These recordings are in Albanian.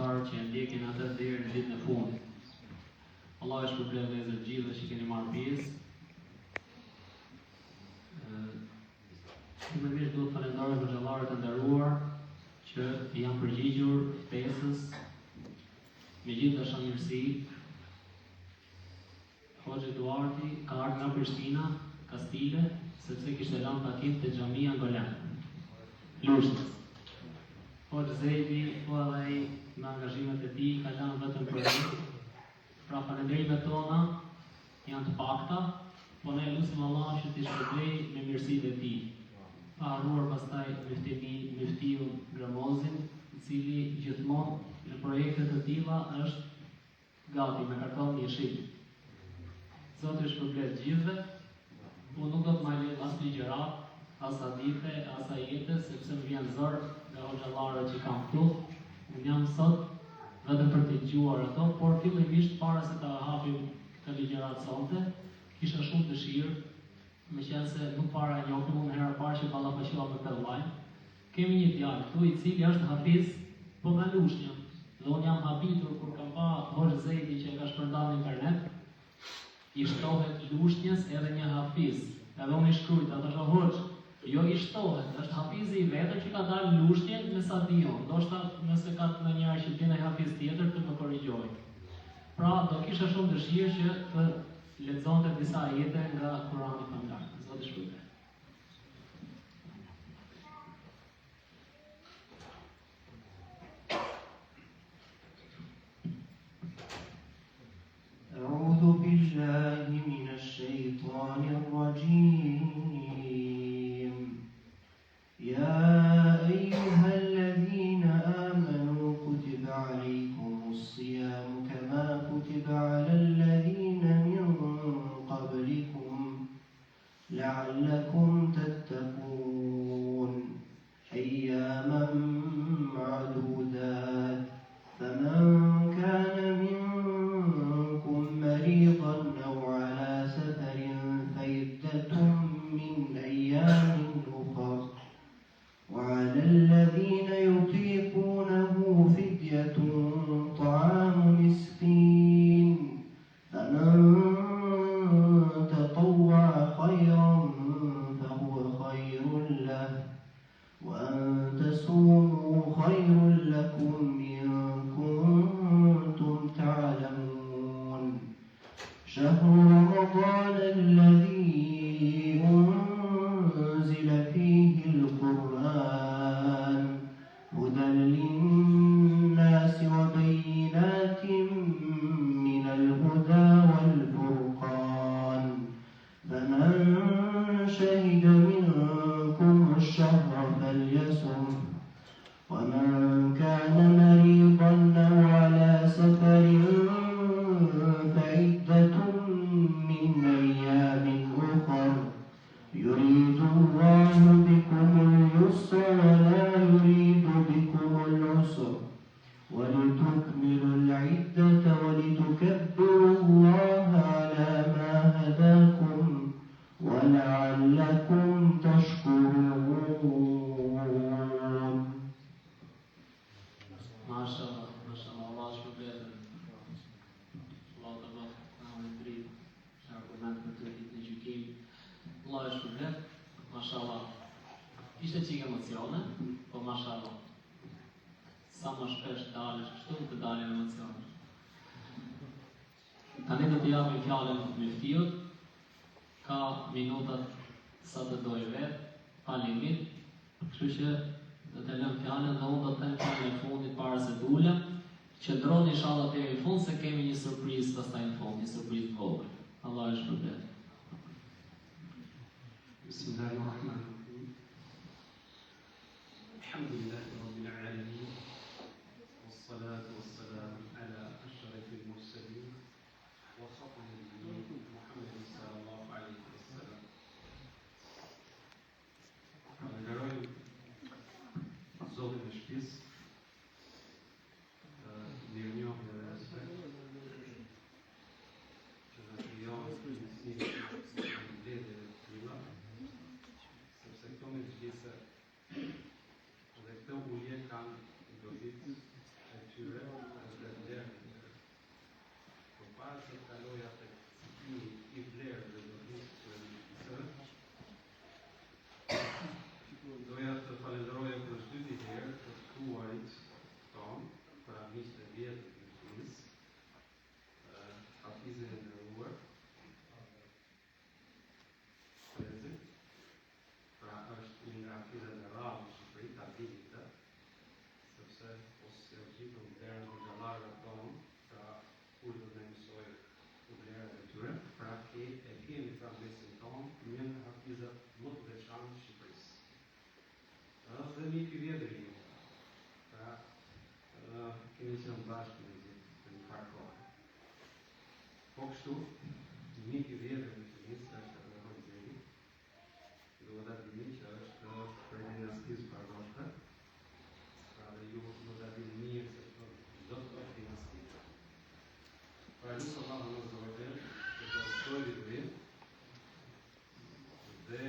besimtarë që e ndjekin atë deri në ditën e fundit. Allah e shpërblet vëllezër të gjithë që keni marrë pjesë. Fillimisht duhet falenderoj hoxhallarët e nderuar që janë përgjigjur ftesës me gjithë dashamirësi. Hoxha Eduardi ka ardhur nga Prishtina, Kastile, sepse kishte lënë takim te xhamia Golan. Lushnjës. Hoxha Zejdi, po edhe ai me angazhimet e tij ka lënë vetëm për ne. Pra falënderimet tona janë të pakta, po ne lutim Allah që t'i shpërblet me mirësitë e tij. Pa harruar pastaj Miftiu Gramozin, i cili gjithmonë në projekte të tilla është gati me karton jeshil. Zoti shpërblet gjithëve. Unë nuk do të marr as ligjërat, as hadithe, as ajete, sepse më vjen zor nga hoxhallarët që kam këtu. Unë jam sot vetëm për të dëgjuar ato, por fillimisht para se ta hapim këtë ligjërat sonte, kisha shumë dëshirë, meqense nuk para e njohim, unë herë parë që ballafaqohem me këtë vllaj. Kemi një djalë këtu i cili është hafiz, po nga Lushnja. Dhe unë jam habitur kur kam pa Hoxha Zejdi që e ka shpërndarë në internet, i shtohet Lushnjës edhe një hafiz. Edhe unë i shkrujt, ata shoh Hoxh, jo i shtohet, është hafizi i vetëm që ka dalë në Lushnjë me Sadion. Ndoshta nëse ka ndonjëherë që vjen ai hafiz tjetër të më korrigjoj. Pra, do kisha shumë dëshirë që të lexonte disa ajete nga Kurani famlar. Zoti shpërblet. أعوذ بالله من الشيطان الرجيم يا أيها الذين آمنوا كتب عليكم الصيام كما كتب على الذين من قبلكم لعلكم تتقون أياما معدودات فمن كان منكم مريضا أو على سفر فعدة من أيام أخر وعلى الذين يطيقونه فدية طعام مسكين فمن تطوع خيرا فهو خير له وأن تصوموا خير لكم إن كنتم تعلمون شهر رمضان الذي أنزل فيه القرآن هدى للناس وبينات من الهدى والفرقان فمن شهد منكم الشهر فليصم ومن كان مريضا أو على سفر فعدة من أيام أخر يريد الله بكم اليسر ولا يريد بكم العسر ولتكملوا العدة ولتكبروا الله على ما هداكم ولعلكم تشكرون. Mashallah, Allah shpërblet. Allah të bëjë në drejt, që argument për të ditë në gjykim. Allah shpërblet, mashallah. Ishte çike emocione, po mashallah. Sa më shpesh dalësh kështu të dalin emocione. Tani do të japim fjalën Miftiut. Ka minutat sa të dojë vetë, pa limit. Kështu që do të lëm fjalën dhe unë do të them fjalën e fundit para se të ulem. Qëndroni inshallah deri në fund se kemi një surprizë pastaj në fund, një surprizë të vogël. Allah e shpërblet. Bismillahirrahmanirrahim. Alhamdulillahi rabbil alamin. Wassalatu wassalamu ala ashrafil mursalin wa khatamil nabiyyin Muhammadin sallallahu alaihi wasallam. Falenderoj Zotin e shtëpisë, mirënjohje dhe respekt që na krijon si vlerë të tilla, sepse këto me gjithse dhe këto uje kanë vizat më të veçantë të Shqipërisë. Është dhe mik i vjetër i ju. Pra, kemi qenë bashkë në një farë kohë. Po kështu, mik i vjetër në Shqipërisë është Abraham Zeli. Duhet ta dini që është prej dinastisë Barboshte. Pra dhe ju do ta dini mirë se do të bëhet dinasti. Pra lusë Allahu në zëvërdel, që të rëstoj viturin, dhe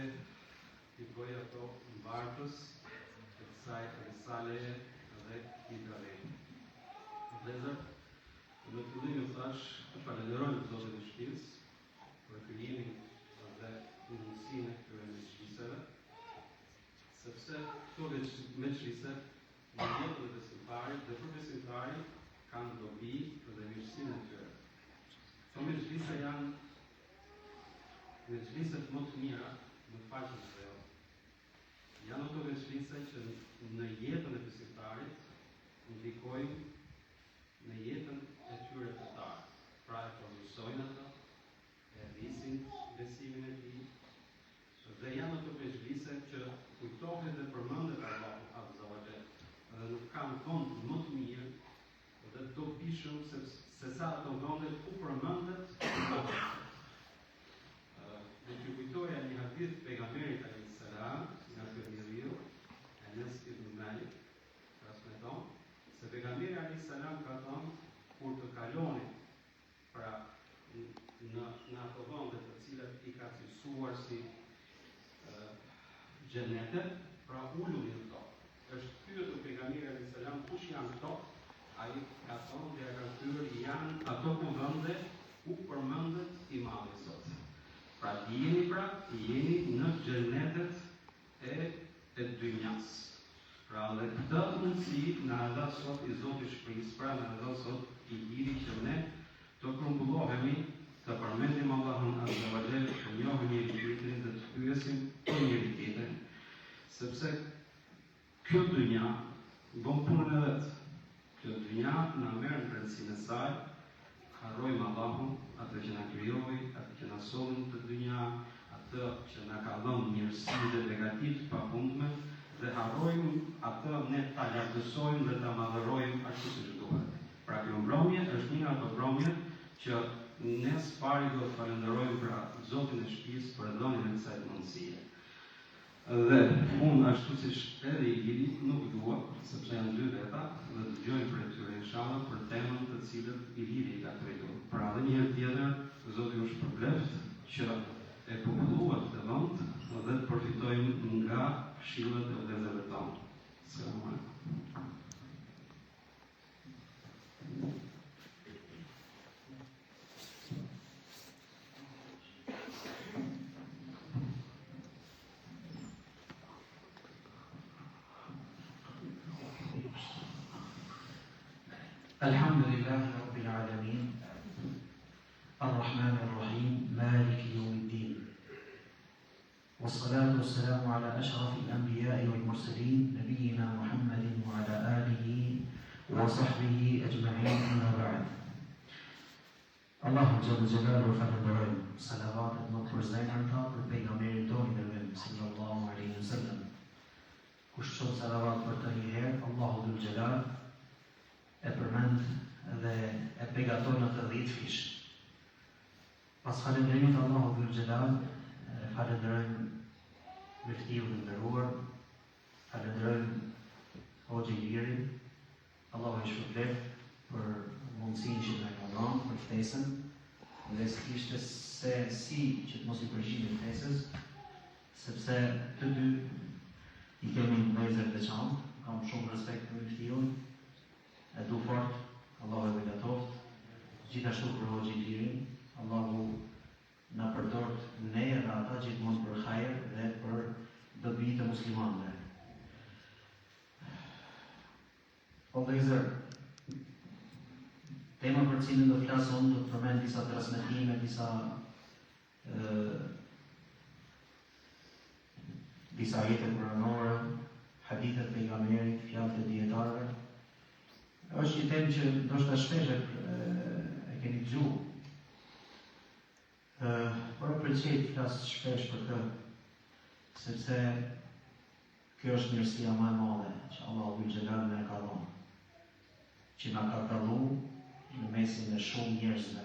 t'i bëj ato mbartës të kësaj risaleje dhe hidrave. Vlezër, në fillim ju thash, falenderojmë Zotin e Shpirës për krijimin dhe mundësinë e këtyre veçliseve, sepse këto veçlise në jetën e besimtarit dhe për besimtarin kanë dobi dhe mirësinë e tyre. Këto veçlise janë veçliset më të mira në faqen e jo. Janë ato veçlise që në jetën e besimtarit ndikojnë në jetën e tyre fetar. Pra e përmirësojnë ato, e rrisin besimin e tij, dhe janë ato veçlise që kujtohet dhe përmendet Allahu Azza wa Jall, dhe nuk kanë fond më të mirë dhe të dobishëm se sa ato vende ku përmendet Allahu. Dhe që kujtoja një hadith pejgamberit alayhis salam nga Tirmidhiu, Enes ibn Malik, transmeton se pejgamberi alayhis salam ka thënë kur të kaloni pra në ato vende të cilat i ka cilësuar si xhenetet, pra uluni në to. Është pyetur pejgamberi alayhis salam kush janë këto? Ai ka thonë dhe ka thyer janë ato vende ku përmendet Imami sot. Pra jeni në xhenetet e dynjas. Pra dhe këtë mundësi na dha sot i Zoti i Shpirës, pra na dha sot i liri që ne të grumbullohemi, të përmendim Allahun Azza wa Jall, të njohim njëri tjetrin dhe të pyesim për njëri tjetrin, sepse kjo dynja bën punën e vet. Kjo dynja na merr në brendësinë e saj, harrojmë Allahun, atë që na krijoi, atë që na solli në dynja, atë që na ka dhënë mirësi dhe begati të pafundme, dhe harrojmë atë ne ta lartësojmë dhe ta madhërojmë ashtu siç duhet. Pra kjo mbrëmje është një nga ato mbrëmje që ne së pari do të falenderojmë pra Zotin e Shpirës për dhënien e kësaj mundësie. Dhe unë ashtu siç edhe i Ili nuk dua, sepse janë dy veta, dhe dëgjojmë për tyre inshallah për temën të cilën i Ili ka trajtuar. Pra edhe një herë tjetër, Zoti ju shpërbleft që e populluat të vend dhe të përfitojmë nga këshillet e vëllezërve tonë. Selam aleikum. الحمد لله رب العالمين الرحمن الرحيم مالك يوم الدين والصلاة والسلام على أشرف الأنبياء والمرسلين نبينا محمد وعلى آله وصحبه أجمعين أما بعد. الله جل جلاله فلنبرئ صلوات المطر زينة طاقر بيغمير دون النبي صلى الله عليه وسلم كشتو صلوات برتهيهر الله ذو الجلال e përmend dhe e begaton në të 10 fish. Pas falënderimit Allahu Dhul Xhelal, falenderojmë Muftiun e nderuar, falenderojmë Hoxhën Lirin, Allahu i shpërblet për mundësinë që na ka dhënë për ftesën, dhe ishte se si që të mos i përgjigjem ftesës, sepse të dy i kemi një vëllezër të veçantë, kam shumë respekt për Muftiun. E du fort, Allahu e begatoft, gjithashtu për Hoxhën Lirin, Allahu na përdort ne dhe ata gjithmonë për hajër dhe për dobi të muslimanëve. O vëllezër, tema për cilën do flas unë do të përmend disa transmetime, disa ajete kuranore, hadithet pejgamberit, fjalët e dietarëve. Është një temë që ndoshta shpesh e keni dëgjuar. Por pëlqej të flas shpesh për këtë, sepse kjo është mirësia më e madhe që Allahu Dhul Xhelal na ka dhënë, që na ka dallu në mesin e shumë njerëzve.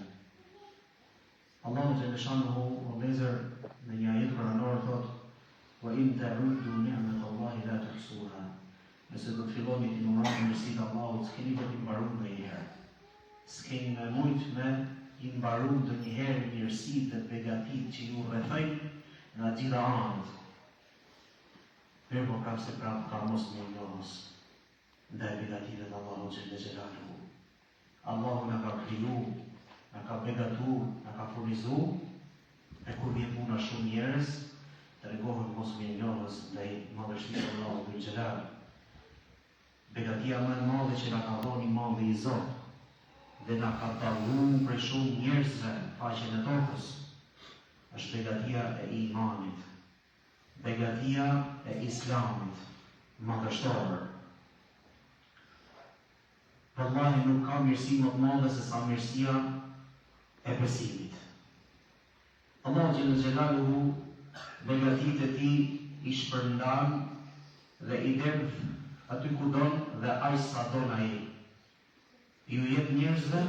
Allahu Xhaleshanuhu o lezer në një ajet kuranor thot: "Wa in ta'uddu ni'matallahi la tuhsuha." Nëse do të filloni të numëroni mirësitë e Allahut, s'keni do t'i mbaroni ndonjëherë. S'keni nevojë me i mbaroni ndonjëherë mirësitë dhe begatitë që ju rrethojnë nga gjitha anët. Mirë po kam se prapë ka mos një njohës ndaj begative të Allahu Xhelaluhu. Allahu na ka kriju, na ka begatu, na ka furnizu, e kur vjen puna shumë njerëz, tregohen mos një njohës ndaj madhështisë së Allahut Dhul Xhelal. Begatia më e madhe që na ka dhënë Imamullah i Zot dhe na ka dalluar prej shumë njerëzve faqen e tokës, është begatia e imanit, begatia e Islamit, madhështor. Wallahi nuk ka mirësi më të madhe se sa mirësia e besimit. Allahu Xhelaluhu begatitë e tij i shpërndan dhe i derdh aty ku don dhe aq sa don ai. Ju jep njerëzve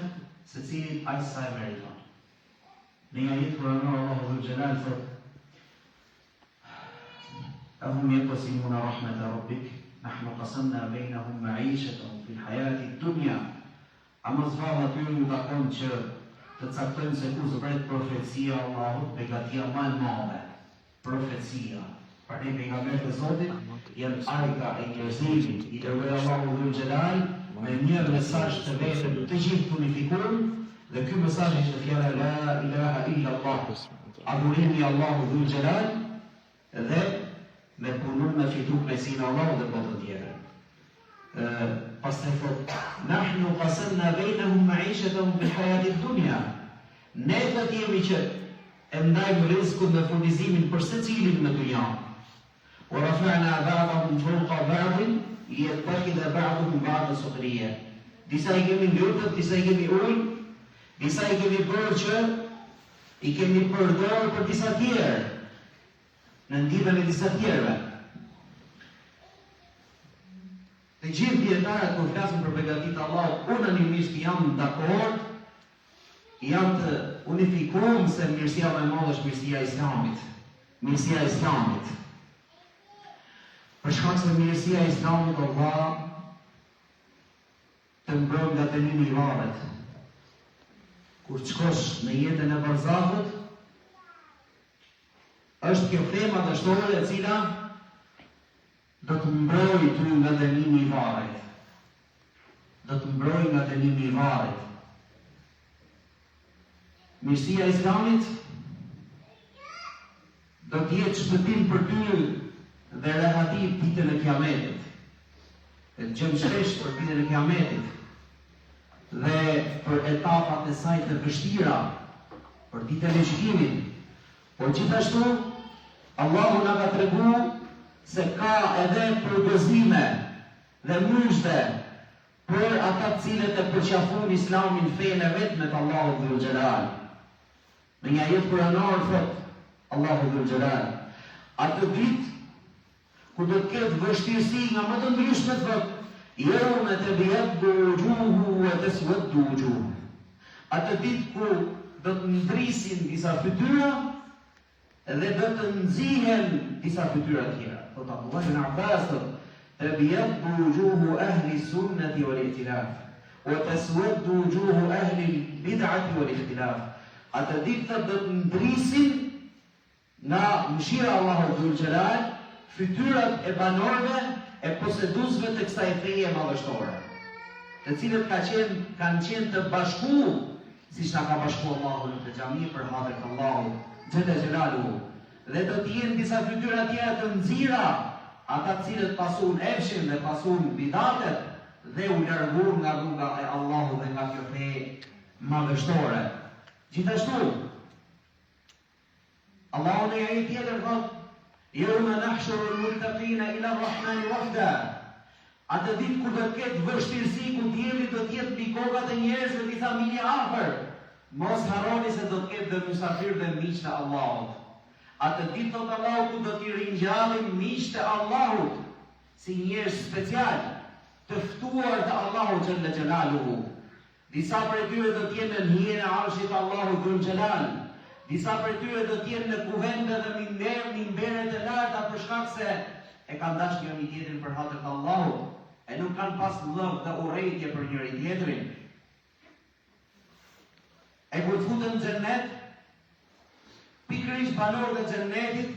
secilit aq sa e meriton. Në një ajet kuranor Allahu Dhul Xhelal thot: "Ahum yaqsimuna rahmata rabbik, nahnu qasamna bainahum ma'ishatahum fil hayati ad-dunya." A mos valla aty ju takon që të caktojnë se kur zbret profecia e Allahut, begatia më e madhe, profecia. Pra ne pejgamberët e Zotit janë arka e njerëzimit, i dërgoi Allahu Dhul Xhelal me një mesazh të vetëm të gjithë unifikuar, dhe ky mesazh është fjala la ilaha illa Allah. Adhurimi i Allahu Dhul Xhelal dhe me punën me fitu knajsinë e Allahut dhe botën tjetër. Pastaj thot: "Nahnu qasamna bainahum ma'ishatahum fil hayati ad-dunya." Ne do të jemi që e ndajmë rrezikun dhe furnizimin për secilin në dynja. وَرَفَعْنَا بَعْضَهُمْ فَوْقَ بَعْضٍ لِيَتَّخِذَ بَعْضُهُم بَعْضًا سُخْرِيًّا. Disa I kemi ngritur, disa I kemi ulur, disa I kemi bërë që I kemi përdorur për disa tjerë, në ndihmën e disa tjerëve. Të gjithë dietarët kur flasin për begatitë e Allahut, unanimisht janë dakord, janë të unifikuar se mirësia më e madhe është mirësia e Islamit. Mirësia e Islamit. Për shkak se mirësia e Islamit Allah të mbron nga dënimi I varret. Kur shkosh në jetën e barzahut, është kjo tema dashtore e cila do të mbrojë ty nga dënimi I varret. Do të mbrojë nga dënimi I varret. Mirësia e Islamit do të jetë shpëtim për ty dhe rehati ditën e Kiametit. E gjëm shpesh për ditën e Kiametit dhe për etapat e saj të vështira, për ditën e gjykimit. Por gjithashtu Allahu na ka treguar se ka edhe përgëzime dhe mushte për ata të cilët e përqafojnë Islamin, fenë e vetme të Allahut Dhul Xhelal. Në një ajet kuranor thot Allahu Dhul Xhelal: "Atë ditë ku do të ketë vështirësi nga më të ndryshmet, thot: "Yawma tabyaddu wujuhu wa taswaddu wujuh." Atë ditë ku do të ndrisin disa fytyra dhe do të nxihen disa fytyra tjera. Thot Abdullah ibn Abbas: "Tabyaddu wujuhu ahli sunnati wal ihtilaf wa taswaddu wujuhu ahli al-bid'ati wal ihtilaf." Atë ditë do të ndrisin nga mëshira Allahu Dhul Xhelal fytyrat e banorëve e poseduesve të kësaj feje madhështore, të cilët kanë qenë të bashkuar, siç na ka bashkuar Allahu në xhami për hapjen e Allahut Xhelaluhu. Dhe do të jenë disa fytyra tjera të nxira, ata të cilët pasun efshin dhe pasun bidatet dhe u larguar nga rruga e Allahut dhe nga kjo fe madhështore. Gjithashtu, Allahu në ajet tjetër thot: "Yawma nahshuru al-muttaqina ila ar-rahmani wafda." Atë ditë kur do të ketë vështirësi, ku dielli do të jetë mbi kokat e njerëzve disa milje afër, mos harroni se do të ketë dhe mysafir dhe miq të Allahut. Atë ditë thot Allahu ku do t'i ringjallin miqtë e Allahut si njerëz special, të ftuar të Allahu xhalla xhelaluhu. Disa prej tyre do t'jenë në hijen e arshit Allahu dhul xhelal. Disa prej tyre do t'jenë në kuvende dhe minberet e larta për shkak se e kanë dashur njëri tjetrin për hapjen e Allahut, e nuk kanë pas lëv dhe urrëtie për njëri tjetrin. E kur futen në xhennet, pikërisht banorët e xhennetit,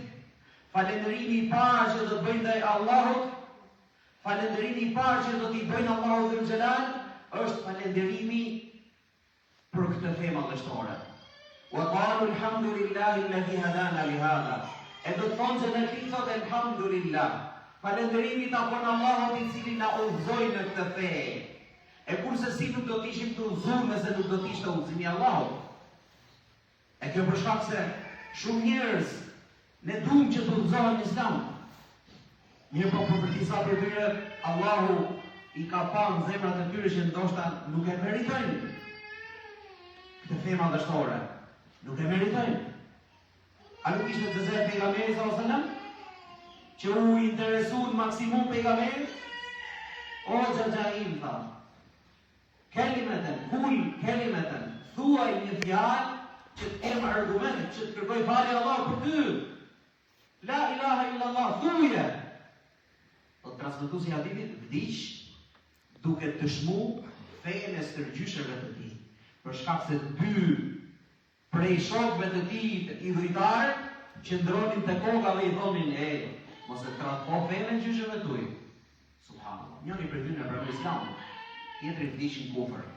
falënderimi i parë që do të bëjnë ndaj Allahut, falënderimi i parë që do t'i bëjnë Allahu dhul xhelal, është falënderimi për këtë fe madhështore. Wa qalu alhamdulillahi alladhi hadana li hadha. E do të thonë që në këtë thot elhamdulillah, falënderimi takon Allahut i cili na udhëzoi në këtë fe. E kurse si nuk do të ishim të udhëzuar nëse nuk do të ishte udhëzimi i Allahut. E kjo për shkak se shumë njerëz ne duam që të udhëzohen në Islam. Një po për disa prej tyre Allahu i ka pa në zemrat e tyre që ndoshta nuk e meritojnë këtë fe madhështore. Nuk e meritojnë. A nuk ishte të zërë pejgamberi s.a.s. që u interesuar maksimum pejgamberi? O Xhaxhaim tha, kelimeten, thuaj një fjalë që të kemë argumente, që të kërkoj falje Allah për ty. La ilaha illallah, thuje. O transmetuesi i hadithit vdiq duke të shmu fejen e stërgjysheve të tij. Për shkak se dy prej shokëve të tij idhujtar që ndronin te koka dhe i thonin mos e tradhpo fejen e gjysheve tuaj. Subhanallahu. Njëri prej tyre për Islam, tjetri vdiq në kufër.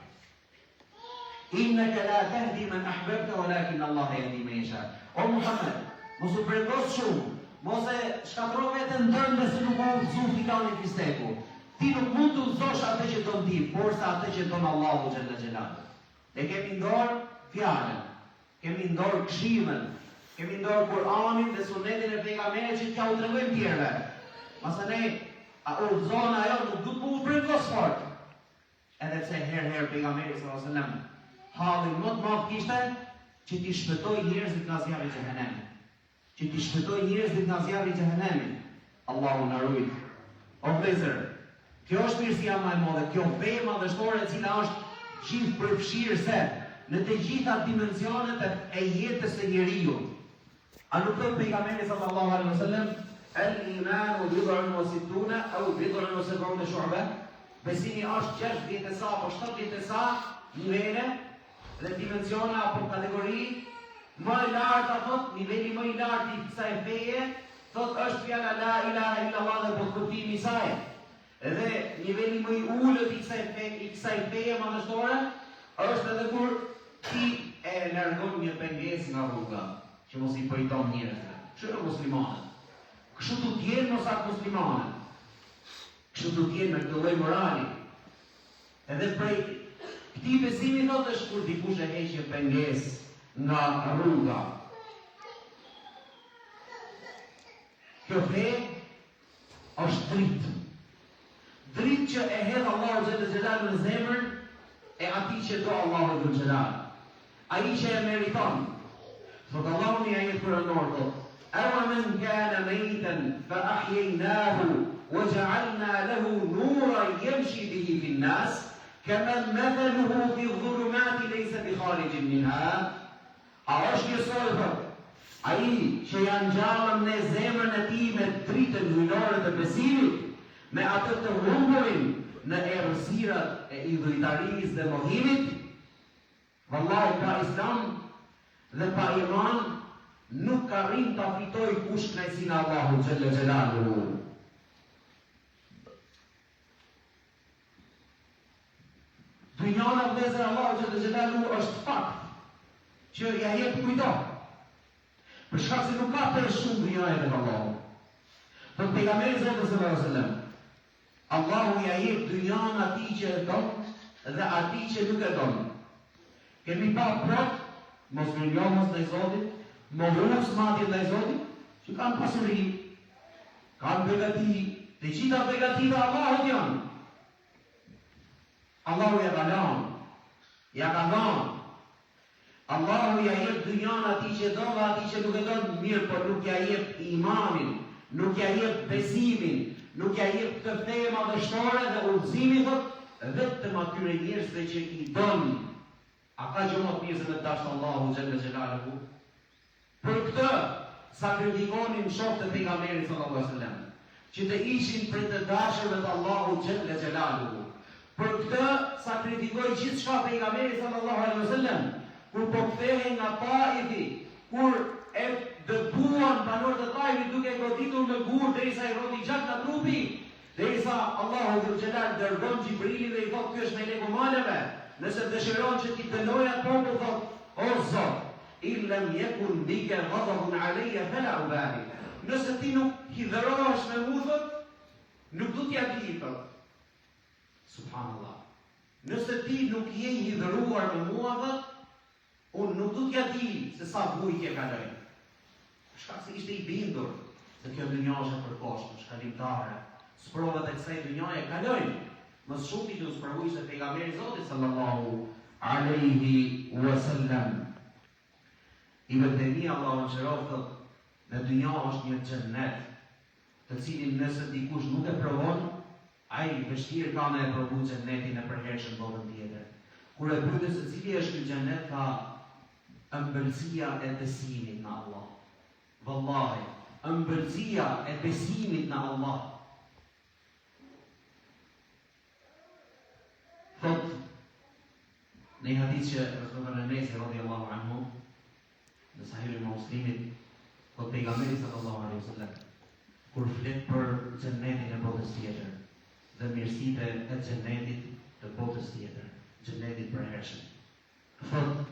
Innaka la tahdi man ahbabta walakin Allah yahdi man yasha. O Muhammed, mos u përgos shumë, mos e shkatro veten tënde se nuk u udhëzon fikani fisteku. Ti nuk mund të udhëzosh atë që don ti, por sa atë që don Allahu xhalla xhelalu. Ne kemi ndor fjalën, kemi ndor këshillën, kemi ndor Kur'anin dhe Sunetin e pejgamberit që t'ja u tregojmë tjerëve. Masanej, a udhëzon ajo nuk do të u përgos fort. Edhe pse herë pejgamberi sallallahu alajhi wasallam halli më të madh kishte që t'i shpëtoi njerëzit nga zjarri i xhehenemit. Që t'i shpëtoi njerëzit nga zjarri i xhehenemit. Allahu na ruaj. O vëllezër, kjo është mirësia më e madhe, kjo fe madhështore e cila është gjithë përfshirëse në të gjitha dimensionet e jetës së njeriu. A nuk thot pejgamberi sallallahu alaihi wasallam al-imanu bid'un wa sittuna aw bid'un wa sab'una shu'ba? Besimi është 60 sa apo 70 sa nivele dhe dimensione apo kategori. Më e larta thot, niveli më i lartë i kësaj feje, thot është fjala la ilaha illallah dhe kuptimi i saj. Edhe niveli më i ulët i kësaj feje madhështore është edhe kur ti e largon një pengesë nga rruga, që mos i pajton njerëzve. Kështu muslimanët. Kështu do të jenë mos atë muslimanët. Kështu do të jenë me këtë lloj morali. Edhe prej këtij besimi thotë është kur dikush e heq një pengesë nga rruga. Kjo fe është dritë. Dritë që e hedh Allahu xhalla xhelalu në zemër e atij që do Allahu dhul xhelal. Ai që e meriton. Thotë Allahu në ajet kuranor thotë: "Awa man kana maytan fa ahyaynahu wa ja'alna lahu nuran yamshi bihi fi an-nas kaman mathaluhu fi adh-dhulumati laysa bi kharijin minha." A është njësoj, thot, ai që janë gjallën në zemrën e tij me dritën hyjnore të besimit, me atë të humburin në errësirat e idhujtarisë dhe mohimit, vallahi pa Islam dhe pa iman nuk arrin ta fitoj kush kënaqësinë e Allahut xhalla xhelaluhu. Dynjana vëllezër Allahu xhalla xhelaluhu është fakt që ja jep kujdo. Për shkak se nuk ka për shumë dynjaja tek Allahu. Por pejgamberi sallallahu alaihi wasallam, Allahu ja jep dynjan atij që e don dhe atij që nuk e don. Kemi pa prap mos mos ndaj Zotit, mohus madje ndaj Zotit, që kanë pasuri, kanë begati, të gjitha begativa Allahut janë. Allahu ja ka dhënë. Allahu ja jep dynjan atij që do dhe atij që nuk e do mirë, por nuk ja jep imanin, nuk ja jep besimin, nuk ja jep këtë fe madhështore dhe udhëzimin thot vetëm atyre njerëzve që i don. A ka gjë më të mirë se me dashur Allahu xhalla xhelaluhu? Për këtë sakrifikonin shokët e pejgamberit sallallahu alaihi wasallam, që të ishin për të dashurve të Allahu xhalla xhelaluhu. Për këtë sakrifikoi gjithçka pejgamberi sallallahu alaihi wasallam. Kur po kthehej nga Taifi, kur e dëbuan banorët e Taifit duke goditur me gur derisa i rroti gjatë nga trupi, derisa Allahu dhul xhelal dërgon Xhibrilin dhe i thotë ky është meleku maleve, nëse dëshiron që ti dënoj atë popull, thotë o Zot, in lam yakun bika ghadabun alayya fala ubali. Nëse ti nuk hidhërohesh me mua, thotë, nuk do t'ja di, thotë. Subhanallah. Nëse ti nuk je i hidhëruar me mua, thotë, unë nuk du t'ja di se sa vujtje kaloj. Shkak se ishte i bindur se kjo dynja është e përkohshme, shkalimtare. Sprovat e kësaj dynjaje kalojnë. Më shumë i du sprovu ishte pejgamberi i Zotit sallallahu alaihi wasallam. Ibn Taymija Allahu mëshiroft thotë, në dynja është një xhennet, të cilin nëse dikush nuk e provon, ai vështirë ka me e provu xhennetin e përhershëm botën tjetër. Kur e pyetën se cili është ky xhennet, tha ëmbëlsia e besimit në Allah. Wallahi, ëmbëlsia e besimit në Allah. Thot në një hadith që transmeton Enes radhiyallahu anhu në Sahihun e Muslimit, thot pejgamberi sallallahu alaihi wasallam, kur flet për xhennetin e botës tjetër dhe mirësitë e xhennetit të botës tjetër, xhennetit përhershëm, thot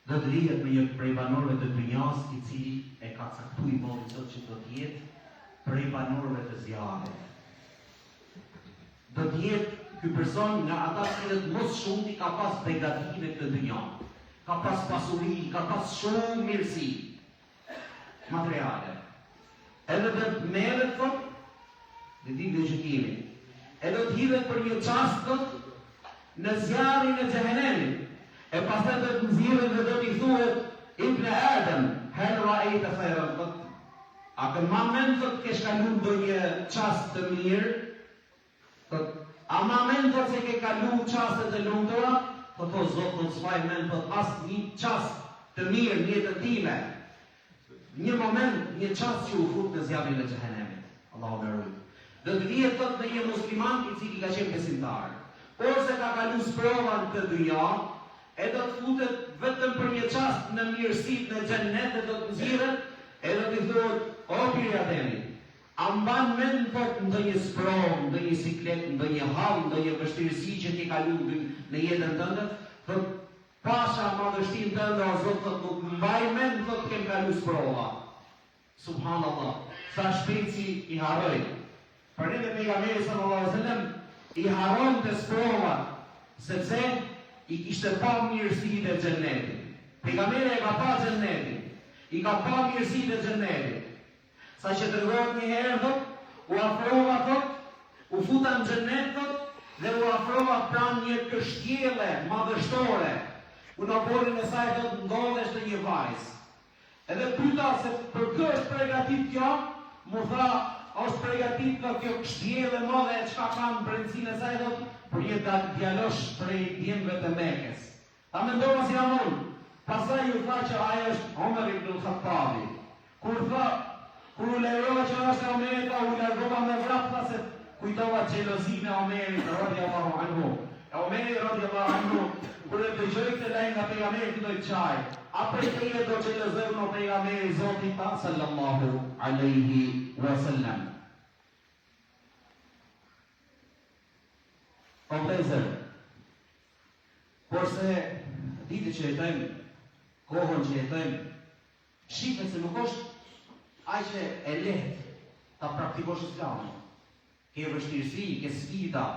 do të lihet me një prej banorëve të dynjas i cili e ka caktuar Zoti sot që do të jetë prej banorëve të zjarrit. Do të jetë ky person nga ata që mos shumti ka pas begative këtë dynja, ka pas pasuri, ka pas shumë mirësi materiale. Edhe do të merret thot në ditën e gjykimit. Edhe do të hidhet për një çast thot në zjarrin e xhehenemit. E pastaj do të nxirret dhe do t'i thuhet Ibn Adam, hal ra'aita khayran qat? A ke mend thot ke shkaluar ndonjë çast të mirë? Thot, a mend thot se ke kaluar çaste të lumtura? Thot o Zot, do të s'vaj mend thot asnjë çast të mirë në jetën time. Një moment, një çast që u fut në zjarrin e xhehenemit. Allahu na ruaj. Do të vihet thot në një musliman i cili ka qenë besimtar, ose ka kaluar sprovën të dynja, e do të futet vetëm për një çast në mirësitë në xhennet dhe do të nxirret, e do t'i thuhet, o biri Ademi, a mban mend thot ndonjë sprovë, ndonjë siklet, ndonjë hall, ndonjë vështirësi që ti kaluar në jetën tënde? Thot, pasha madhështinë tënde, o Zot, thot nuk mbaj mend thot kem kaluar sprova. Subhanallah, sa shpejtësi i harroi. Për ne pejgamberi sallallahu alaihi wasallam i harronte sprovat, sepse i kishte pa mirësitë e xhennetit. Pejgamberi e ka pa xhennetin, i ka pa mirësitë e xhennetit. Sa që dërgohet një herë thot, u afrova thot, u futa në xhennet thot, dhe u afrova pranë një kështjelle madhështore. Ku në borën e saj thot ndodhesh të një vajzë. Edhe pyeta se për kë është përgatit kjo, mu tha, është përgatit nga kjo kështjelle madhe e çka ka në brendësinë e saj thot, për një djalosh prej djemve të Mekës. Ta mendova si amun. Pastaj ju tha që ajo është Omer ibn al-Khattabi. Kur u lejova që është Omerit, u largova me vrap, tha se kujtova xhelozinë e Omerit radhiyallahu anhu. Omeri radhiyallahu anhu, kur e dëgjoi këtë lajm nga pejgamberi filloi të çaj. A prej teje do xhelozeu në pejgamberi Zotit ta sallallahu alaihi wasallam. O vëllezër, por se ditë që jetojmë, kohën që jetojmë, shifet se nuk është aq e lehtë ta praktikosh Islamin. Ke vështirësi, ke sfida,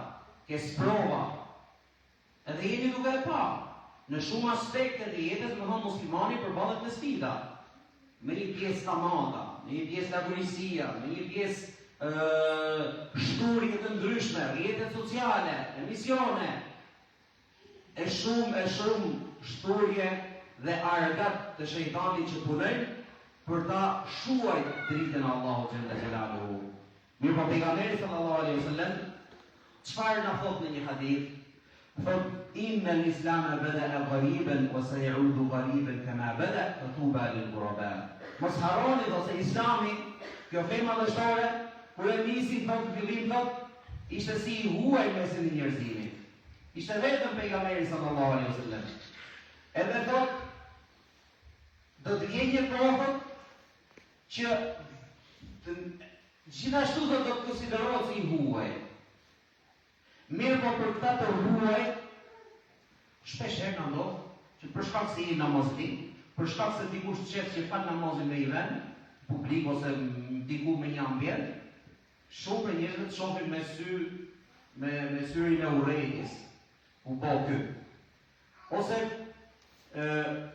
ke sprova. Edhe jeni duke e pa. Në shumë aspekte të jetës, më thonë muslimani përballet me sfida. Me një pjesë tamata, me një pjesë lagunisia, me një pjesë shturje të ndryshme, rrjetet sociale, emisione, e shumë shturje dhe argat të shejtanit që punojnë për ta shuajt dritën e Allahut xhalla xhelaluhu. Mirë po pejgamberi sallallahu alaihi wasallam çfarë na thot në një hadith? Thot inna al-islam bada'a ghariban wa sayaudu ghariban kama bada' fatuba lil-ghuraba. Mos harroni se Islami, kjo fe madhështore, kur e nisi thot fillim thot, ishte si i huaj mesin e njerëzimit. Ishte vetëm pejgamberi sallallahu alaihi wasallam. Edhe thot do të vjen një kohë që gjithashtu do të konsiderohet si i huaj. Mirë po për këta të huaj, shpesher në ndodh që për shkak se i namazin, për shkak se dikush qef që fal namazin me i ven, publik ose diku me një ambient, shumë për njerëzit shohin me syrin e urrejtjes, u po ky. Ose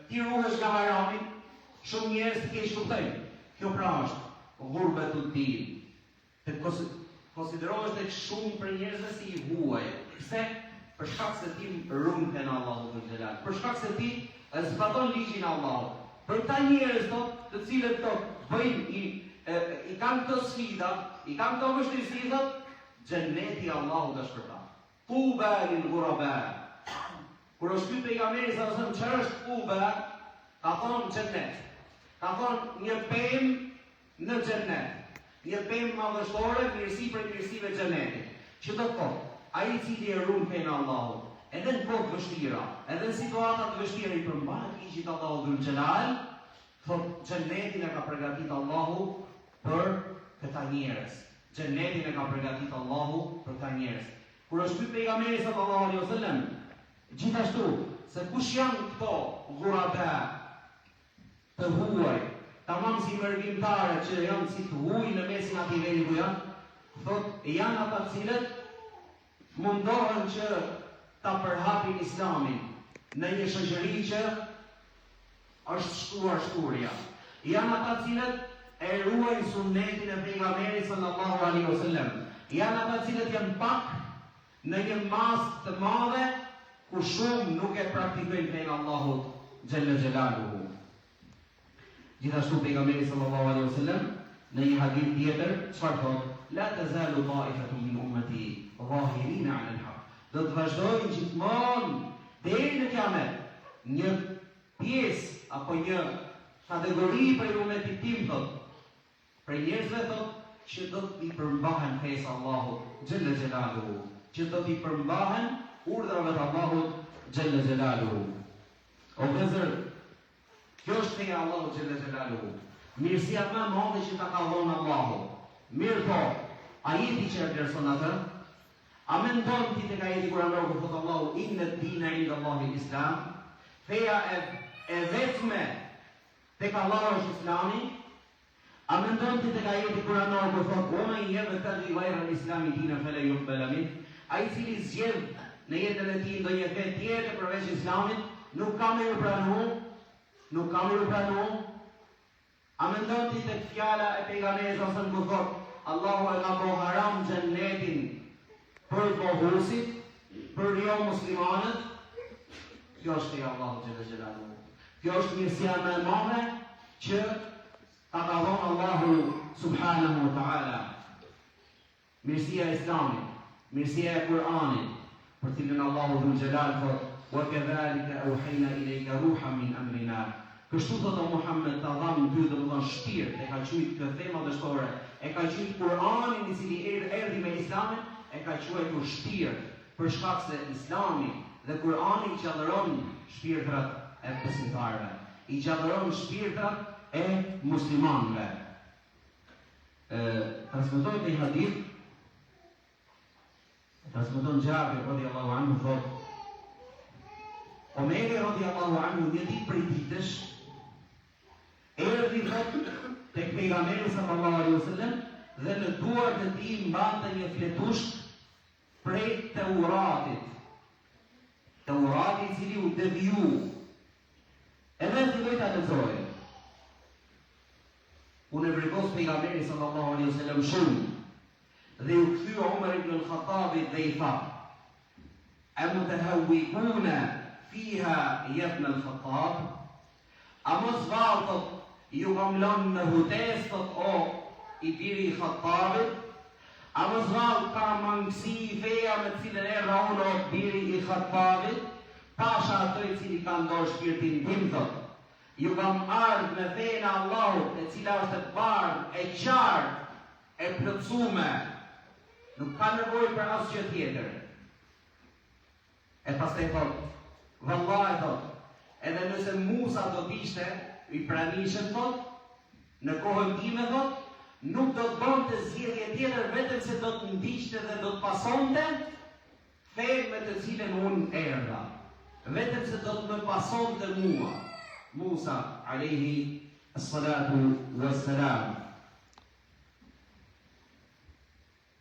ti ruhesh nga harami, shumë njerëz të keq kuptojnë. Kjo pra është ghurbetu din. Të konsiderohesh tek shumë për njerëzve si i huaj. Pse? Për shkak se ti rumte në Allahu të xhelal. Për shkak se ti zbaton ligjin e Allahut. Për ta njerëz të cilët bëjnë i kanë këto sfida, i kanë këto vështirësi xheneti i Allahut është për ta. Tuba lil ghuraba. Kur është ky pejgamberi sa thon çfarë është tuba, ka thonë xhenet. Ka thonë një pemë në xhenet. Një pemë madhështore, mirësi për mirësive xhenetit. Që do të thotë, ai i cili e ruan fen Allahut, edhe në kohë vështira, edhe në situata të vështira i përmban ligjit Allahut dhul xhelal, thotë xhenetin e ka përgatitur Allahu për këta njerëz. Xhenetin e ka përgatitur Allahu për këta njerëz. Kur është ky pejgamberi sallallahu alaihi wasallam, gjithashtu se kush janë këto ghuraba të huaj, tamam si mërgjimtare që janë si të huaj në mesin ati veni ku janë, thot janë ata cilët mundohen që ta përhapin Islamin në një shoqëri që është shkuar shkurja. Janë ata cilët e ruajnë sunnetin e pejgamberit sallallahu alaihi wasallam. Janë ata cilët janë pak në një masë të madhe ku shumë nuk e praktikojnë fen Allahut xhalla xhelaluhu. Gjithashtu pejgamberi sallallahu alaihi wasallam në një hadith tjetër çfarë thotë? La tazalu ta'ifatun min ummati zahirina 'ala al-haq. Do të vazhdojnë gjithmonë deri në kiamet një pjesë apo një kategori për ummetin tim thotë. Për njerëzve thotë që do të i përmbahen fesë Allahut xhalla xhelaluhu, që do të i përmbahen urdhrave të Allahut xhalla xhelaluhu. O vëllezër, kjo është feja Allahu xhalla xhelaluhu. Mirësia më e madhe që ta ka dhënë Allahu. Mirë po, ajeti që e vlerëson atë, a mendon ti tek ajeti kur Allahu thotë Allahu inna ad-dina 'inda Allahi al-Islam, feja e vetme tek Allahu është Islami? A mendon ti tek ajeti kur Allahu thotë wa man yabtaghi ghayra al-Islami dinan fala yuqbal minhu, ai cili zgjedh në jetën e tij ndonjë fe tjetër përveç Islamit, nuk ka më pranuar. Nuk kam ju pranuar. A mendon ti tek fjala e pejgamberit ose në thotë Allahu e ka bëu haram xhenetin për mohusit, për jo muslimanët? Kjo është e Allahu xhalla xhelaluhu. Kjo është mirësia më e madhe që ka dhënë Allahu subhanahu wa ta'ala. Mirësia e Islamit, mirësia e Kur'anit, për cilën Allahu dhul xhelal thotë وَكَذَلِكَ أَوْحَيْنَا إِلَيْكَ رُوحًا مِنْ أَمْرِنَا. Kështu thotë Muhammed ta dham ty domethënë shpirt, e ka thujt këtë themë dështore, e ka thujt Kur'anin i cili erdhi me Islamin, e ka quajtur shpirt, për shkak se Islami dhe Kur'ani i qadëron shpirtrat e besimtarëve, i qadëron shpirtrat e muslimanëve. Transmeton te hadith, transmeton Jabir radhiyallahu anhu thotë Omeri radhiyallahu anhu një ditë prej ditësh erdhi tek pejgamberi sallallahu alaihi wasallam dhe në duart e tij mbante një fletush prej Teuratit. Teurati i cili u deviju. Edhe filloi ta lexojë. Unë vërgos pejgamberi sallallahu alaihi wasallam shumë dhe u kthye Umar ibn al-Khattabit dhe i tha: "A mutahawwikuna fiha ibn al-Khattab?" A mos valë, thot, ju kam lënë në hutes, thot, o, i biri i Khattabit, a mos valë ka mangësi i feja me cilën e raunë o biri i Khattabit, pasha ato i cili ka ndorë shpirtin tim, thot, ju kam ardhë me fejnë Allahut, e cila është e bardhë, e qartë, e plotësume, nuk ka nevojë për asgjë tjetër. E pastaj thot, vallahi thot, edhe nëse Musa do t'ishte i pranishëm thot, në kohën time thot, nuk do të bënte zgjedhje tjetër vetëm se do të ndiqte dhe do të pasonte fenë me të cilën unë erdha. Vetëm se do të më pasonte mua. Musa alayhi as-salatu was-salam.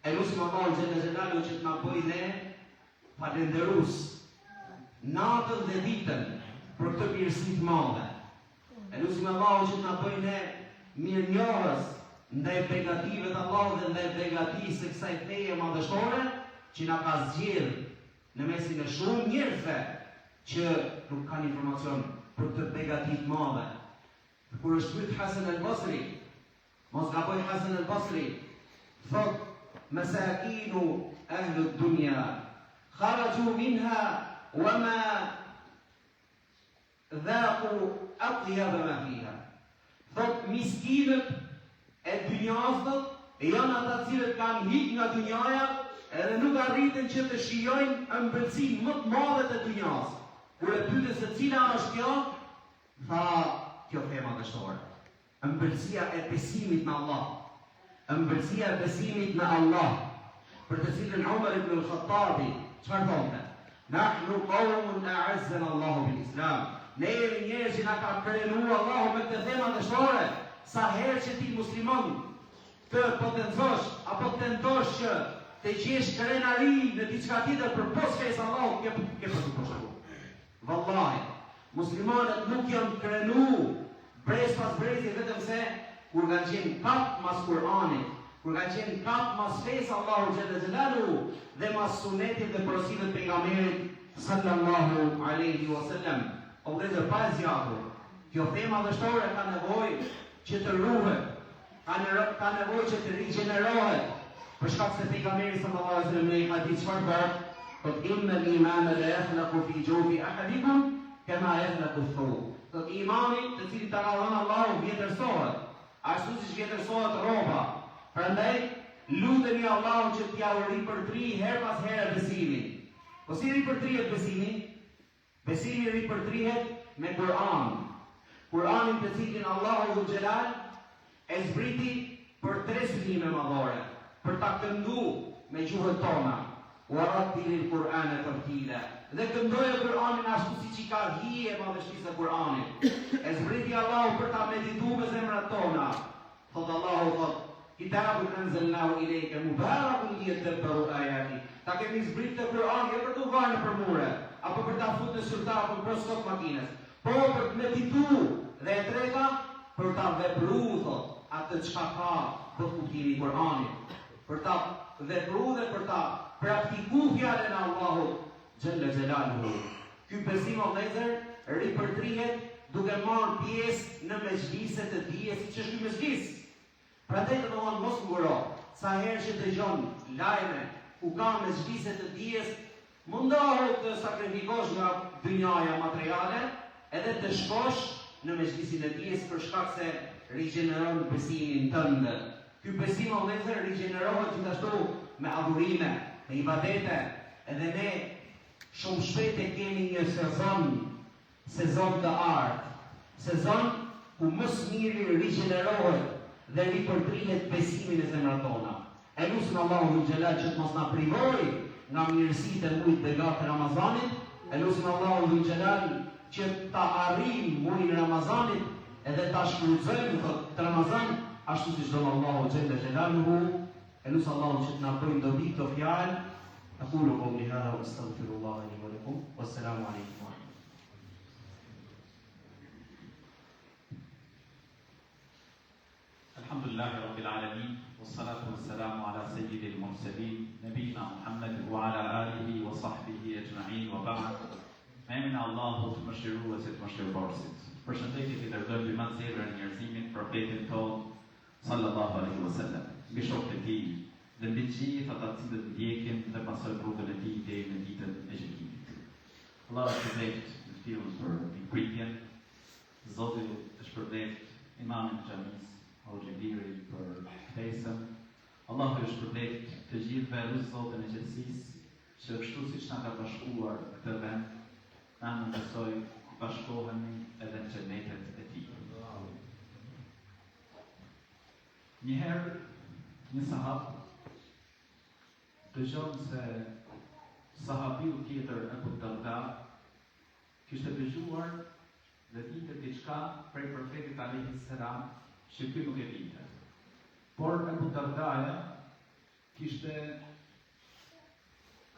E lusim Allahun xhella xhelalu që të na bëjë ne falënderues natën dhe ditën për këtë mirësi të madhe. E lusim Allahun që të na bëjë ne mirënjohës ndaj begative të Allahut dhe ndaj begatisë së kësaj feje madhështore që na ka zgjedhur në mesin e shumë njerëzve që nuk kanë informacion për këtë begati të madhe. Kur është pyet Hasan al-Basri, mos gaboj Hasan al-Basri, thot مساكين أهل الدنيا خرجوا منها وما ذاقوا أطيب ما فيها. Thot miskinët e dynjas thot, janë ata cilët kanë hik nga dynjaja edhe nuk arritën që të shijojnë ëmbëlsinë më të madhe të dynjas. Kur e pyetën se cila është kjo, tha kjo tema dështore. Ëmbëlsia e besimit në Allah. Ëmbëlsia e besimit në Allah, për të cilën Umar ibn al-Khattabi çfarë thonte? Nahnu qawmun a'azzana Allahu bil Islam. Ne jemi njerëz që na ka kryenuar Allahu me këtë tema dështore. Sa herë që ti musliman të potencosh apo tentosh që të gjesh krenari në diçka tjetër për posfes Allahu, ke për të poshtuar. Vallahi, muslimanët nuk janë krenu brez pas brezi vetëm se kur kanë qenë kap mas Kur'anit, kur kanë qenë kap mas fesë Allahu xhalla xhelalu dhe mas sunetit dhe porosive të pejgamberit sallallahu alaihi wasallam. O vëllezër, pa zgjatur, kjo tema dështore ka nevojë që të ruhet, ka nevojë që të rigjenerohet, për shkak se pejgamberi sallallahu alaihi wasallam në hadith çfarë thotë? Thotë inna al-imana la yakhlaqu fi jawfi ahadikum kama yakhlaqu ath-thawb. Thotë imani, të cilin ta ka dhënë Allahu, vjetërsohet ashtu siç vjetërsohet rroba. Prandaj luteni Allahun që t'ia ripërtri her pas here besimin. Po si ripërtrihet besimi? Besimi ripërtrihet me Kur'an. Kur'anin të cilin Allahu dhul xhelal e zbriti për 3 synime madhore, për ta këndu me gjuhën tona. Wa rattilil Qur'ana tartila. Dhe këndoje Kur'anin ashtu siç i ka hije madhështisë e Kur'anit. E zbriti Allahu për ta medituar me zemrat tona. Thot Allahu thot, kitabun anzalnahu ilayka mubarakun liyadabbaru ayati. Ta kemi zbritur Kur'anin jo për të vënë për mure, apo për ta futur në syrtar apo për stok makinës, po për të medituar dhe e treta për ta vepruar thot atë çka ka për kuptimin e Kur'anit, për ta vepruar dhe për ta praktikuar fjalën e Allahut xhalla xhelaluhu. Ky besim o vëllezër ripërtrihet duke marrë pjesë në mezhlise të dijes, siç është ky mezhlis. Prandaj do të thonë mos nguro, sa herë që dëgjon lajme ku ka mezhlise të dijes, mundohu të sakrifikosh nga dynjaja materiale edhe të shkosh në mezhlisin e dijes për shkak se rigjeneron besimin tënd. Ky besim o vëllezër rigjenerohet gjithashtu me adhurime, me ibadete, edhe ne shumë shpejt e kemi një sezon të artë, sezon ku më së miri rigjenerohet dhe ripërtrihet besimin e zemrat tona. E lutim Allahun xhelal që të mos na privojë nga mirësitë e mujit begat të Ramazanit, e lutim Allahun xhelal që ta arrijmë muajin e Ramazanit edhe ta shfrytëzojmë këtë Ramazan ashtu siç do Allahu xhelal xhelaluhu. E lutim Allahun që të na bëjë dobi këto fjalë. أقول قولي هذا وأستغفر الله لي ولكم والسلام عليكم ورحمة الله. الحمد لله رب العالمين والصلاة والسلام على سيد المرسلين نبينا محمد وعلى آله وصحبه أجمعين وبعد. ما من الله تمشروا وتتمشروا برسد. Përshëndetje i dërgoj për më të zgjedhur e njerëzimit, profetin tonë sallallahu alaihi wasallam, mbi shokët e tij dhe mbi të gjithë ata të cilët ndjekin dhe pasojnë rrugën e tij deri në ditën e gjykimit. Allah është shpërblet në fillim për pikpritjen. Zoti është shpërblet imamin e xhamisë, Hoxha Biri për ftesën. Allahu është shpërblet të gjithëve lutë Zotin e qetësisë, që kështu siç na ka bashkuar këtë vend, na mësoj të bashkohemi edhe në xhenetet e tij. Njëherë, një sahab dëgjon se sahabiu tjetër Abu Darda kishte dëgjuar dhe dinte diçka prej profetit alayhi salam që ky nuk e dinte. Por Abu Dardaja kishte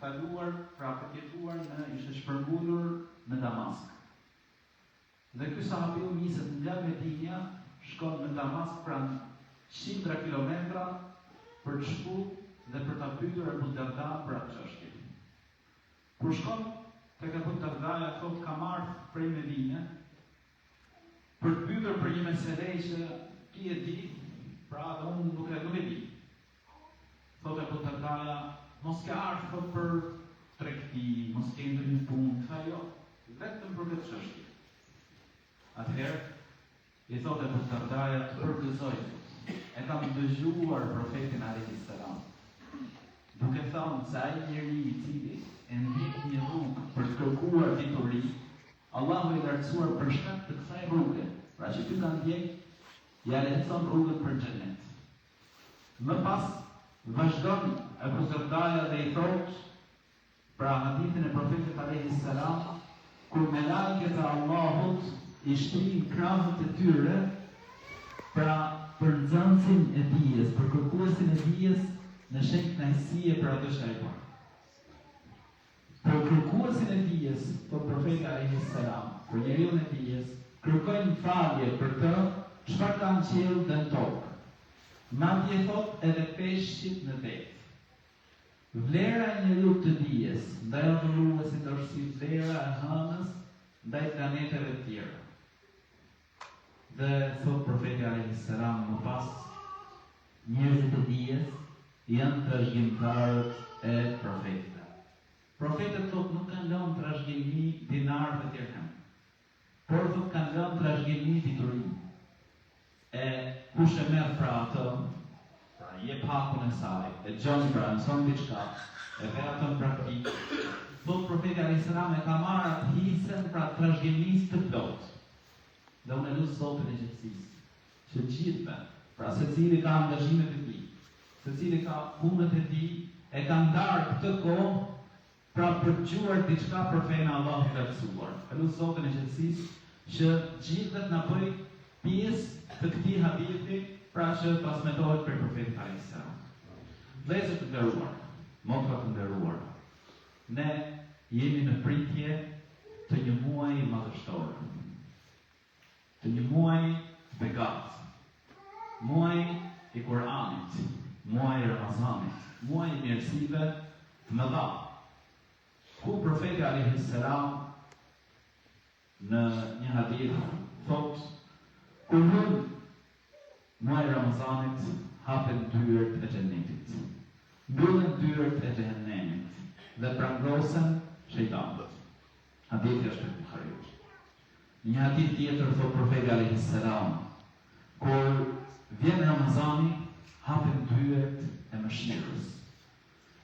kaluar, pra përjetuar ishte shpërngulur në Damask. Dhe ky sahabiu niset nga Medinja, shkon në Damask pranë 100 kilometra për të shkuar dhe për ta pyetur Abu Darda për atë çështje. Kur shkon tek Abu Darda, thot kam ardhur prej Medinje për të pyetur për një mesele që ti e di, pra dhe unë nuk e di. Thot Abu Darda, mos ke ardhur për tregti, mos ke ndonjë punë, jo, vetëm për këtë çështje. Atëherë i thot Abu Darda, të përgëzoj, e kam dëgjuar profetin alayhi salam, duke thënë se ai njeri i cili e ndjek një rrugë për të kërkuar dituri, Allahu i lartësuar për shkak të kësaj rruge, pra që ty ka ndjek, ja lehtëson rrugën për xhenet. Më pas vazhdon Abu Dardaja dhe i thot, pra hadithin e profetit alayhi salam, kur melekët e Allahut i shtrihin krahët e tyre, pra për nxënësin e dijes, për kërkuesin e dijes në shenjë kënaqësie për atë që ai ka. Për kërkuesin e dijes, për profeti alayhi salam, për njeriu e dijes, kërkojnë falje për të çfarë ka në qiell dhe në tokë. Madje thot edhe peshqit në det. Vlera e njeriu të dijes, ndaj adhuruesit është si vlera e hënës ndaj planeteve të tjera. Dhe thot profeti alayhi salam më pas, njerëzit e dijes janë trashëgimtarët e profetëve. Profetët thot nuk kanë lënë trashëgimi dinar dhe dirhem, por thot kanë lënë trashëgimi dituri. E kush e merr pra atë, pra jep hakun e saj, e gjon pra mëson diçka, e ve atë në praktikë. Thot profeti alayhi salam e ka marrë atë hisën pra trashëgimisë të plotë. Dhe unë e lusë Zotin e qetësisë, që gjithve, pra secili ka angazhimet e tij, secili ka punët e tij, e ka ndarë këtë kohë pra për të gjuar diçka për fenë e Allahut të lartësuar. E lusë Zotin e qetësisë që gjithve të na bëj pjesë të këtij hadithi, pra që transmetohet për profetin alayhi salam. Vëllezër të nderuar, motra të nderuar, ne jemi në pritje të një muaji madhështor. Të një muaj begat, muaj i Kur'anit, muaj i Ramazanit, muaj i mirësive të mëdha, ku profeti alayhi salam në një hadith thot, kur hyn muaji i Ramazanit, hapen dyert e xhenetit, mbyllen dyert e xhehenemit dhe prangosen shejtanët. Hadithi është në Buhariut. Një hadith tjetër thot profeti alayhi salam, kur vjen Ramazani, hapen dyert e mëshirës.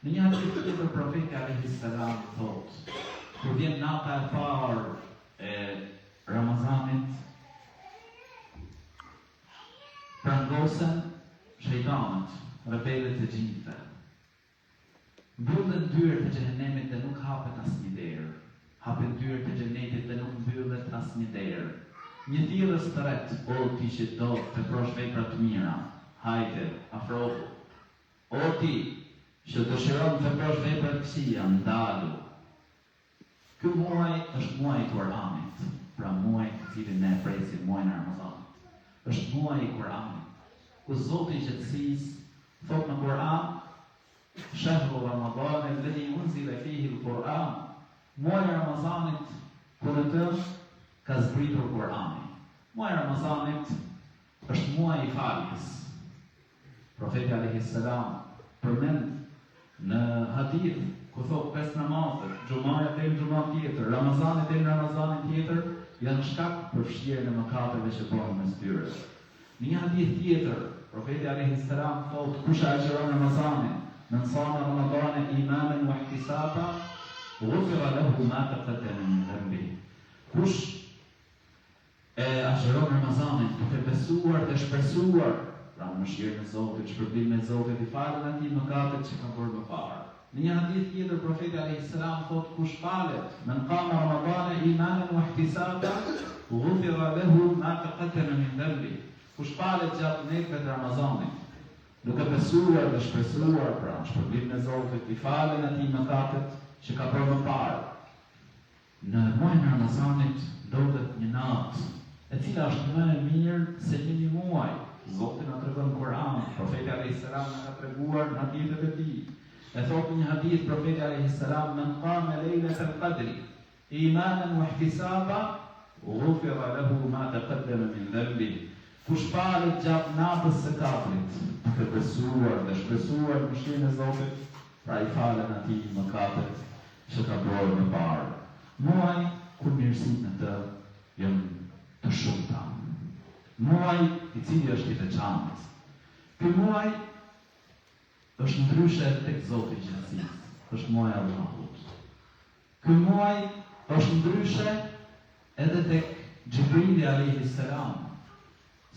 Në një hadith tjetër profeti alayhi salam thot, kur vjen nata e parë e Ramazanit, prangosen shejtanët, rebelët e gjinjve. Mbyllen dyert e xhehenemit dhe nuk hapet asnjë derë. Hapen dyert e xhenetit dhe nuk mbyllet asnjë derë. Një thirrës tret, o ti që do të prosh vepra të mira, hajde, afrohu. O ti që dëshiron të prosh vepra të këqija, ndalu. Ky muaj është muaji i Kur'anit, pra muaji i cilin ne e presim, muajin e Ramazanit. Është muaji i Kur'anit, ku Zoti i qetësisë thot në Kur'an, shahru Ramadan alladhi unzila fihi al-Qur'an. Muaji i Ramazanit, kur të ka zbritur Kur'ani. Muaji Ramazanit është muaji i faljes. Profeti alayhis salam përmend në hadith ku thot 5 namazet, xhumaja del xhuman tjetër, Ramazani del Ramazanin tjetër, janë shkak për fshirjen e mëkateve që bëhen mes tyre. Në një hadith tjetër, profeti alayhis salam thot kush agjeron Ramazanin, men sama Ramadane imanan wa ihtisaba, ghufira lahu ma taqaddama min dhanbi. Kush e agjeron Ramazanin duke besuar dhe shpresuar pra mëshirën e Zotit, shpërblimin e Zotit, i falen atij mëkatet që ka bërë më parë. Në një hadith tjetër profeti alayhis salam thot kush falet men qama Ramadane imanan wa ihtisaba, ghufira lahu ma taqaddama min dhanbi. Kush falet gjatë netëve të Ramazanit, duke besuar dhe shpresuar pra shpërblimin e Zotit, i falen atij mëkatet që ka bërë më parë. Në muajin e Ramazanit ndodhet një natë, e cila është më e mirë se një muaj. Zoti na tregon në Kur'an, profeti alayhis salam na ka treguar në hadithet e tij. E thot një hadith profeti alayhis salam men qama laylatal qadri imanan wa ihtisaba, ghufira lahu ma taqaddama min dhanbi. Kush falet gjatë natës së katërt, duke besuar dhe shpresuar mëshirën e Zotit, pra i falen atij mëkatet që ka bërë më parë. Muaj kur mirësitë në të janë të shumta. Muaj i cili është i veçantë. Ky muaj është ndryshe tek Zoti i gjithësisë, është muaji i Allahut. Ky muaj është ndryshe edhe tek Xhibrili alayhis salam,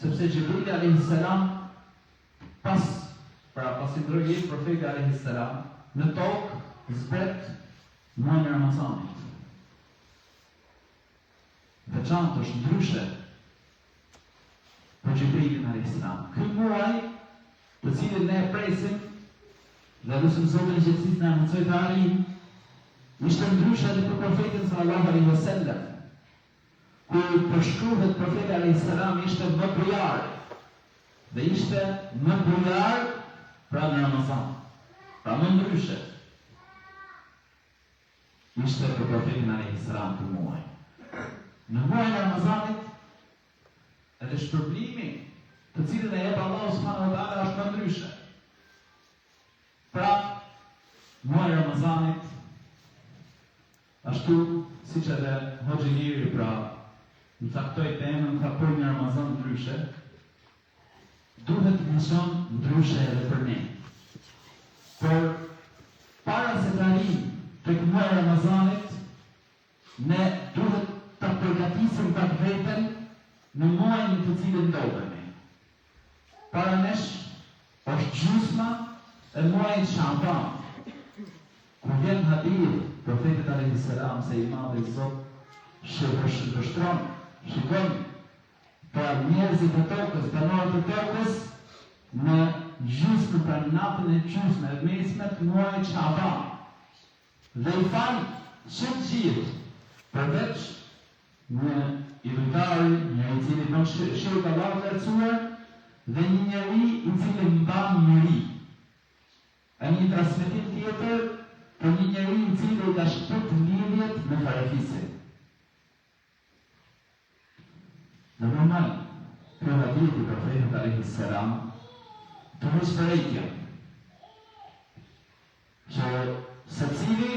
sepse Xhibrili alayhis salam pas i ndrojit profeti alayhis salam në tokë zbret muajin e Ramazanit. Veçantë është ndryshe për Xhibrilin alayhis salam. Ky muaj, të cilin ne e presim dhe lutim Zotin e gjithësisë na mësoj të arrijmë, ishte ndryshe edhe për profetin sallallahu alaihi wasallam. Kur përshkruhet profeti alayhis salam ishte më bujar dhe ishte më bujar pra në Ramazan. Pra më ndryshe ishte për profetin alayhis salam ky muaj. Në muajin e Ramazanit edhe shpërblimi të cilën e jep Allahu subhanahu wa taala është më ndryshe. Pra, muaji i Ramazanit, ashtu siç edhe Hoxhi Liri pra më caktoi temën, ka për një Ramazan ndryshe, duhet të mëson ndryshe edhe për ne. Por para se të arrijmë tek muaji i Ramazanit, ne duhet ta përgatisim pak veten në muajin të cilin ndodhemi. Para nesh është gjysma e muajit Shaban. Kur vjen hadith profetit alayhis salam se i madhi Zot shpështron, shikon pra njerëzit e tokës, banorët e tokës në gjysmën pra natën e gjysmë e mesme të muajit Shaban. Dhe i fal që gjithë, përveç një idhujtari, një i cili bën shirk Allahut të lartësuar, dhe një njeri i cili mban miri. A një transmetim tjetër për një njeri i cili ka shpërt lidhjet me farafisin. Në normal, kjo hadith i profetit alayhis salam të vështirëtia. Që secili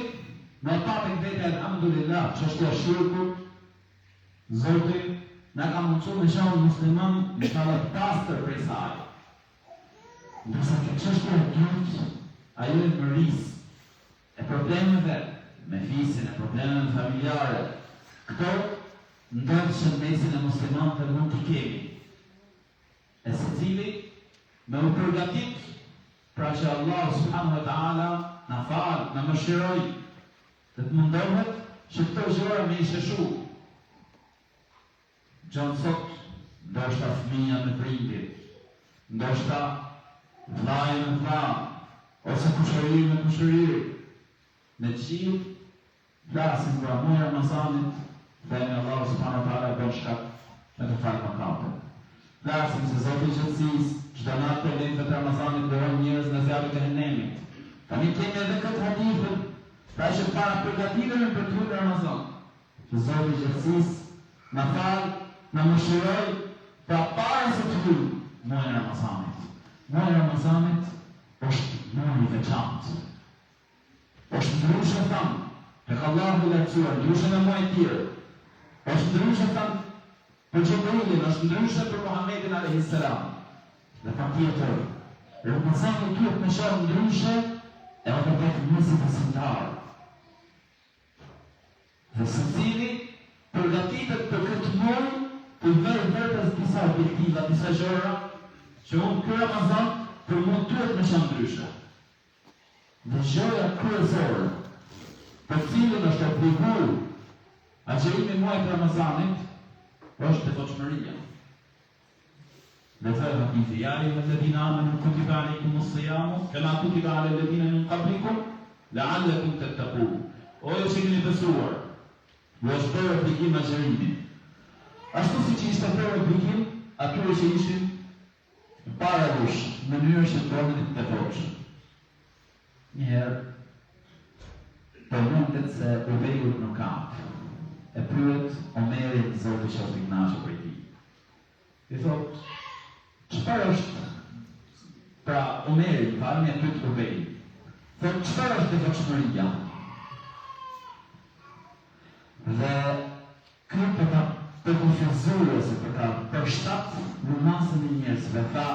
me papën vetë alhamdulillah, çështja e shirkut, Zoti na ka mundsuar me shoh musliman në shkallë të pastër prej saj. Ndërsa kjo çështja e dytë, ajo e mërisë, e problemeve me fisin, e problemeve familjare, këto ndodhin në mesin e muslimanëve mund t'i kemi. E secili me u përgatit pra që Allah subhanahu wa taala na fal, na mëshiroj, të të mundohet që këto gjëra me i sheshu. Gjanë sot, ndoshta fëmija me prindit, ndoshta vllai me vlla, ose kushëri me kushëri. Në qiell, flasim për muajin e Ramazanit, dhe Allah subhanahu wa taala bën shkak me të falë mëkatet. Flasim se Zoti i gjithësisë çdo natë të lejtë të Ramazanit bëron njerëz në zjarrin e xhenemit. Tani kemi edhe këtë hadith, pra që para përgatitemi për të Ramazan. Që Zoti i gjithësisë na fal në mëshiroj pra para se të hyjë muajin e Ramazanit. Muaji i Ramazanit është muaj i veçantë. Është ndryshe thamë, tek Allahu i lartësuar, ndryshe nga muajt tjerë. Është ndryshe thamë për Xhibrilin, është ndryshe për Muhamedit alayhis salam. Dhe patjetër, Ramazani duhet me shoh ndryshe edhe vetë mësi besimtar. Dhe secili përgatitet për këtë muaj të vërë vetes disa objektiva, disa gjëra që unë ky Ramazan për mua duhet me shoh ndryshe. Dhe gjëja kryesore për cilën është obliguar agjerimi i muajit Ramazanit është devotshmëria. Dhe thërë hadithi, ja ayyuhalladhina amanu kutiba alaykumus siyamu kama kutiba alal ladhina min qablikum la'allakum tattaqun. O ju që keni besuar, ju është bërë obligim agjerimi. Ashtu siç ishte bërë obligim atyre që ishin para jush, në mënyrë që të bëhen të devotshëm. Njëherë, përmendet se Ubejut në Ka'b e pyet Omerin Zoti qoftë i kënaqur prej tij. I thotë, çfarë është pra Omeri, para me pyet Ubejin. Thotë, çfarë është devotshmëria? Dhe ky për ta përkufizuar ose për ta përshtat në masën e njerëzve tha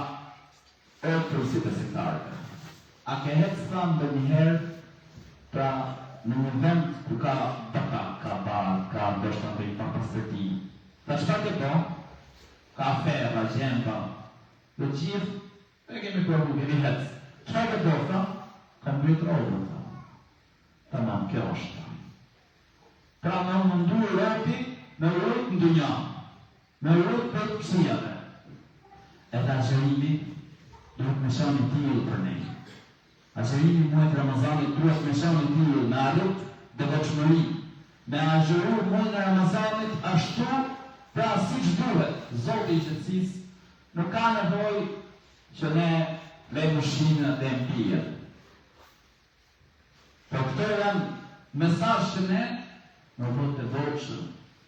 o përsi besimtarëve. A ke hecë thamë dhe njëherë pra në një vend ku ka baka, ka bar, ka ndoshta të i papastërti. Ta çfarë ke po? Kafe, gjemba, dhe gjithë, e kemi provu, kemi hecë. Çfarë ke po, tha? Ka mbyt robën, tha. Tamam, kjo është. Pra me mundu robi, me urojt në dunja, me urojt për pësijave. Edhe agjerimi duhet me shani tillë për ne. Agjerimi muajit Ramazanit duhet me shani tillë me arrit devotshmëri, me agjeru muajin e Ramazanit ashtu pra siç duhet. Zoti i qetësisë nuk ka nevojë që ne lejmë ushqimin dhe mpijen. Po këto janë mesazh që ne në bëhet të devotshëm,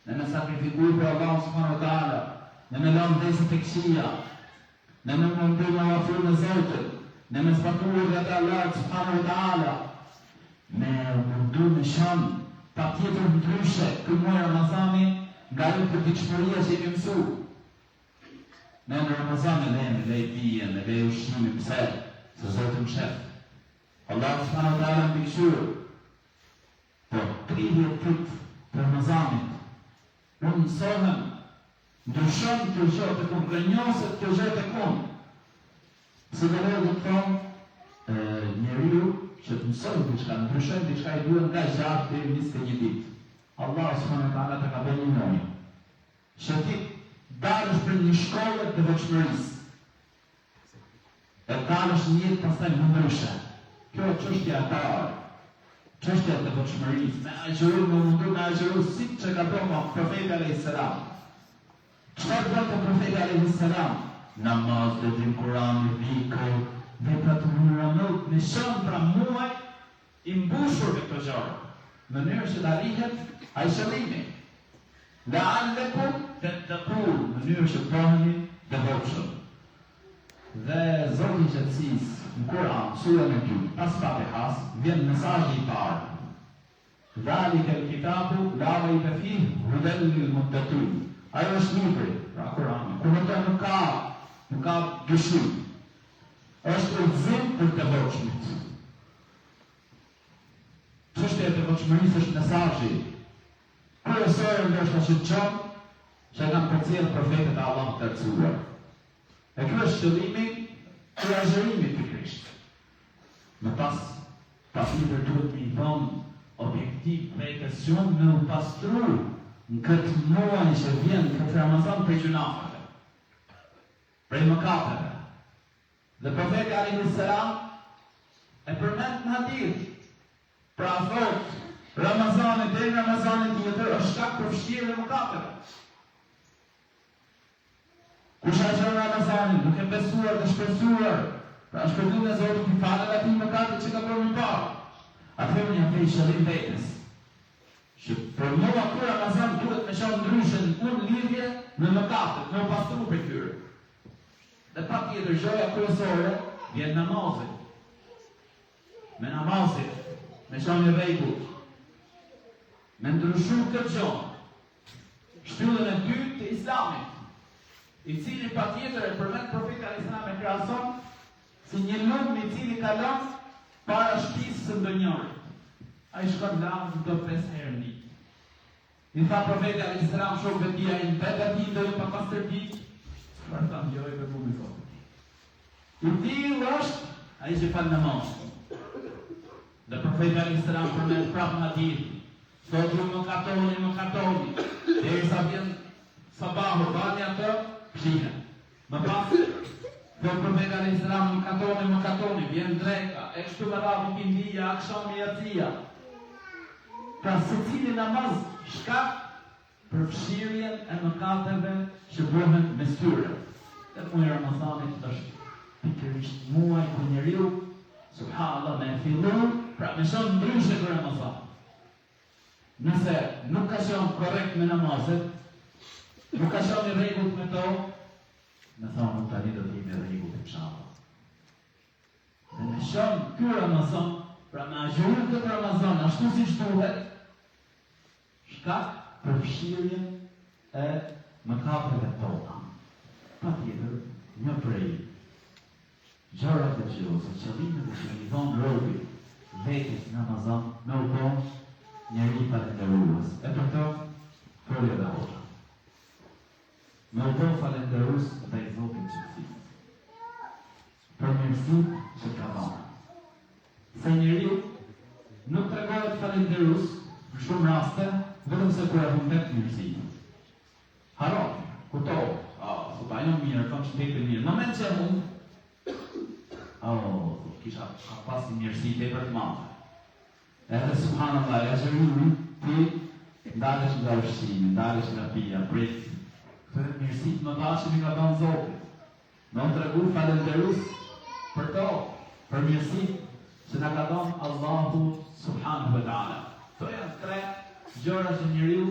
ne me sakrifikuj për Allah subhanahu wa taala, ne me lëmë dhesë të këqija, ne me mundu me afru në Zotit, ne me zbatuar dhe të Allah subhanahu wa taala, me mundu me shanë pa tjetër ndryshe këtë muaj Ramazani nga ju për diqëmëria që jemi mësu. Ne në Ramazani lej pijen, lej ushqimi, pse? Se Zotit më shef. Allah subhanahu wa taala më bikëshur. Po, 30 dit për Ramazanit, unë mësohem, ndryshon të gjët e kumë, rënjoset të gjët e kumë. Se dhe dhe të thonë, njeriu që të mësohem diçka, ndryshon diçka i duhet nga gjatë dhe 21 dit. Allah subhanahu wa taala të ka bërë një muaj. Që ti dalësh për një shkollë të devotshmërisë. E dalësh një jetë pastaj më ndryshe. Kjo është çështja e parë. Çështja e devotshmërisë, me agjeru, me mundu me agjeru si që ka bërë profeti alayhis salam. Çfarë bërë profeti alayhis salam? Namaz, lexim Kur'an, zikr, vepra të mira, me shën pra muaj i mbushur me këto gjëra. Në mënyrë që të arrihet ai qëllimi. La'allakum tattaqun, në mënyrë që të bëheni devotshëm. Dhe Zoti i qetësisë në Kur'an, surën e 2, pas Fatihas, vjen mesazhi i parë. Dhalika al-kitabu la rayba fihi hudan lil-muttaqin. Ajo është libri, pra Kur'ani, ku nuk ka dyshim. Është udhëzim për të devotshmit. Çështja e devotshmërisë është mesazhi kryesor ndoshta që çon që kanë përcjellë profetët e Allahut të lartësuar. E kjo është qëllimi i agjerimit të Krisht. Më pas pasitër duhet me i dhonë objektiv vetes shumë me u pastru në këtë muaj që vjen këtë Ramazan prej gjunafeve, prej mëkateve. Dhe profeti alayhis salam e përmend në hadith. Pra thot, Ramazani dhe Ramazani tjetër është shkak për fshirjen e mëkateve. Kush agjeron Ramazanin, duke besuar dhe shpresuar, pra shpëtimin e Zotit i falet atij mëkatit që ka bërë më parë. Atëherë një fej qëllim vetes. Që për mua ky Ramazan duhet me shoh ndryshe, unë lidhje përmbledhje në mëkatet, në pastru për tyre. Dhe pa tjetër gjoja kryesore vjen namazit. Me namazit, me qenë i rregullt, me ndryshu këtë gjonë, shtyllën e dytë të Islamit, i cili pa tjetër e përmet profeti alayhis salam e krahason si një lumë i cili kalon para shtëpisë së ndonjërit. Ai shkon lavë do 5 herë në ditë. I tha profeti alayhis salam shokëve të tij, ai vetë aty do pa pastërti, çfarë ta ndjoj me mua më thotë. I tillë është ai që fal namaz. Dhe profeti alayhis salam përmend prapë në hadith, thotë më katoni, derisa vjen sabahu, vani atë, shihen. Më pas, do profeti alayhis salam më katoni, vjen dreka, e kështu me radhë kindija, akshami jacia. Pra secili namaz shkak për fshirjen e mëkateve që bëhen mes tyre. Dhe muaji Ramazanit është pikërisht muaj ku njeriu subhanallahu me fillu, pra me shon ndryshe për Ramazan. Nëse nuk ka qenë korrekt me namazet, nuk ka qenë i rregullt me to, me thonë tani do të jemi rregullt të çava. Dhe me shon ky Ramazan, pra me agjërim këtë Ramazan ashtu siç duhet, shkak për fshirjen e mëkateve tona. Patjetër, një prej gjërave që ose qëllimeve që i dhon robi vetes në Ramazan me u bë njeri falënderues. E për të folja dhe hoxha. Me u bë falënderues dhe i Zotit qëtësisë. Për mirësinë që ka dhënë. Se njeriu nuk tregohet falënderues në shumë raste, vetëm se kur e humbet mirësinë. Haron, kuptoj, sot ajo mirë, kam shtetin mirë. Në moment që humb, kisha pas mirësi tepër të madhe. Edhe subhanallahu, ja gjërimi, ti ndalesh nga ushqimi, ndalesh nga pija, prit. Këtë mirësit më dashur i nga dhënë Zoti. Në tregu falënderues për to, për mirësit që na ka dhënë Allahu subhanahu wa taala. Këto janë 3 gjëra që njeriu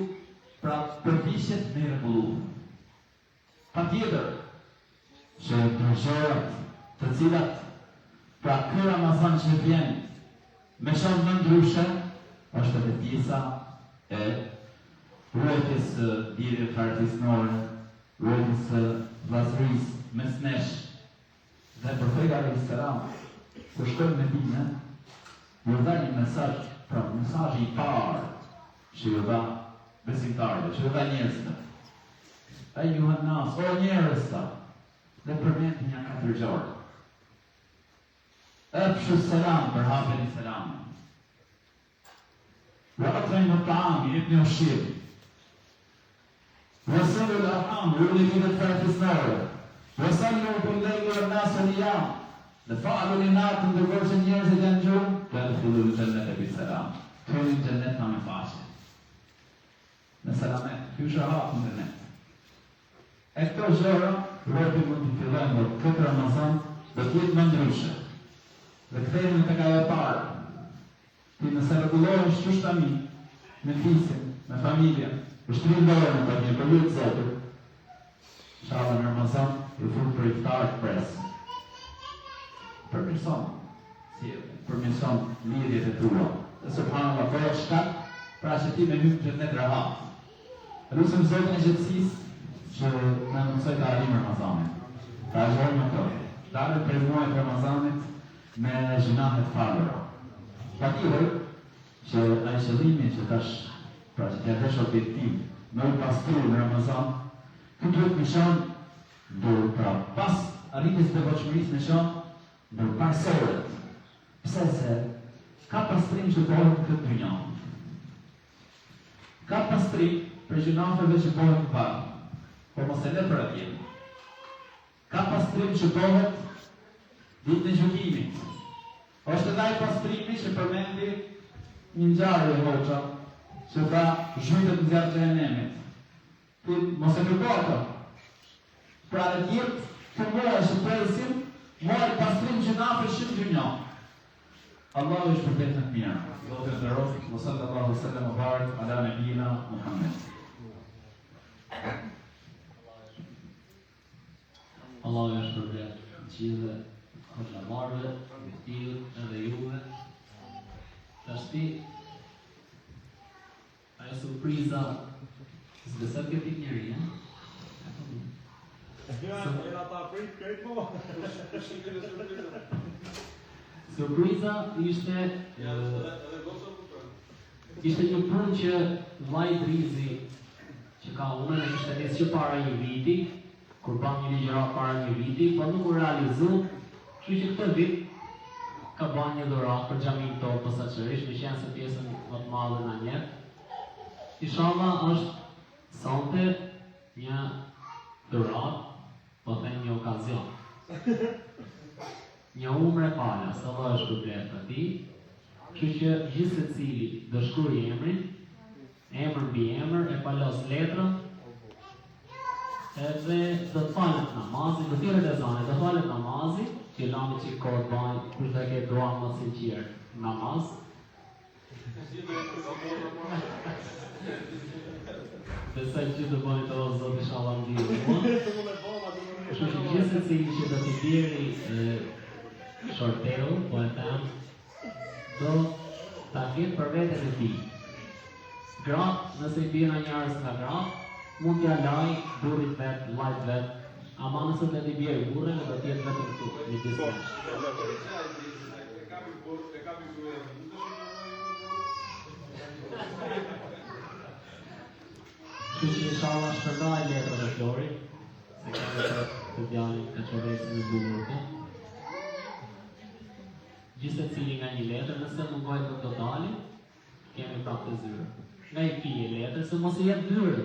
pra përpiqet me rregullu. Patjetër që gjërat të cilat pra ky Ramazan që vjen me shumë më ndryshe është edhe pjesa e ruajtjes së dirë fartisnore, ruajtjes së vllazërisë mes nesh. Dhe profeti alayhis salam kur shkoi në Medinë, ju dha një mesazh, pra mesazhi i parë që ju dha besimtarëve, që ju dha njerëzve. Ai Johannas, o njerëz ta, dhe përmend një 4 gjëra. Afshu selam për hapjen e selamit. Wa at'imu at-ta'am, jepni ushqim. Wasilu al-arham, rrugë të fartisnore. Wasallu bil-layli wan-nasu niyam. Dhe fa'alu linatën dhe që njerëzit janë gjumë, të adkhulu l-jannata bi-salam. Këni në gjennet në me faqe. Me salamet, kjo është hapë në gjennet. E këto gjëra, robi mund të fillojnë dhe këtë Ramazan dhe të jetë më ndryshe. Dhe këthejnë të ka e parë. Ti nëse regulohesh që shtami, me fisin, me familjen, ushtrin dorën të një për lutë Zotë, shala në Ramazan, ju furë për iftarë të presë. Përmirëson, përmirëson lidhjet e tua. Dhe subhanallahu, për e shkat, pra që ti me hymë gjennet rahat. Lusëm Zotën e gjëtësisë që në mësoj të arim Ramazanit. Pra gjërë më të. Dalë për muajt Ramazanit me gjinahet falëra. Patjetër që ai qëllimi që tash, pra që t'ja vesh objektiv, me u pastru në Ramazan, këtë duhet me shonë, ndër pra pas arritjes të veçmërisë me shonë, ndër parsoret. Pse se ka pastrim që bëhet këtë dynja. Ka pastrim për gjunafeve që bëhet në parë, por mos e le për atje. Ka pastrim që bëhet ditën e gjykimit. Është edhe ai pastrimi që përmendi një ngjarje hoxha, që tha zhytet në zjarr të xhenemit. Ti mos e kërko ato. Pra dhe tjetë të muaj që presim, muaj pastrim që nafe shumë dynja. Allahu është për vetë në të mirë. Zotë e ndërofë, wa sallallahu sallam wa barik ala nabiyina Muhammed. Allah është shpërblet gjithë hoxhalarëve, miftilët edhe juve. Tashti, ajo surpriza, s'besat këtë njëri, ja? Surpriza ishte një punë që vllai Drizi që ka unën e kishte nisë që para një viti, kur bam një ligjërat para një viti, po nuk u realizu, kështu që këtë vit ka bën një dhuratë për xhamin tonë posaçërisht, me qenë se pjesën më të madhe na njeh. Inshallah është sonte një dhuratë, po them një okazion. Një umre falas, Allah është shpërblet atij. Kështu që gjithë secili do shkruaj emrin, emër mbi emër, e falos letrën, edhe do të falet namazi, do thirret ezani, do falet namazi, që lami që kohë të bajnë, kush dhe ke dua më sinqert, namaz. Besoj që të bajnë të Zoti inshallah ndihmë mua. Kështu që gjithë secili që do t'i bjeri shorteu, po e them, do ta ketë për veten e tij. Gratë, nëse i bjena njarës nga gratë, mund t'ja laj burrit vet, vllajt vet, ama nëse do t'i bjerë burrin, do t'jetë vetëm këtu, një disë. Kështu që inshallah shpërdaj letrën e Florit, se kemi të djalin e çovesin e burrit. Gjithë secili nga një letër, nëse mungohet në totali, kemi prapë të zyrë. Nga i pije letër, se mos i jep dyrë.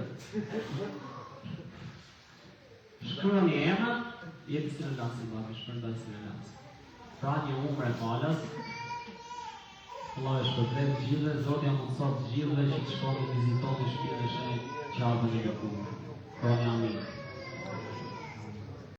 Shkruan një emër, jepi si në lasi baki, shpërndaj si në lasi. Pra një umre falas, Allah e shpërblet gjithë, Zotja mundësot gjithëve që të shkoni vizitoni shpirë e shenjë qartë në një kumër. Kërë një amin.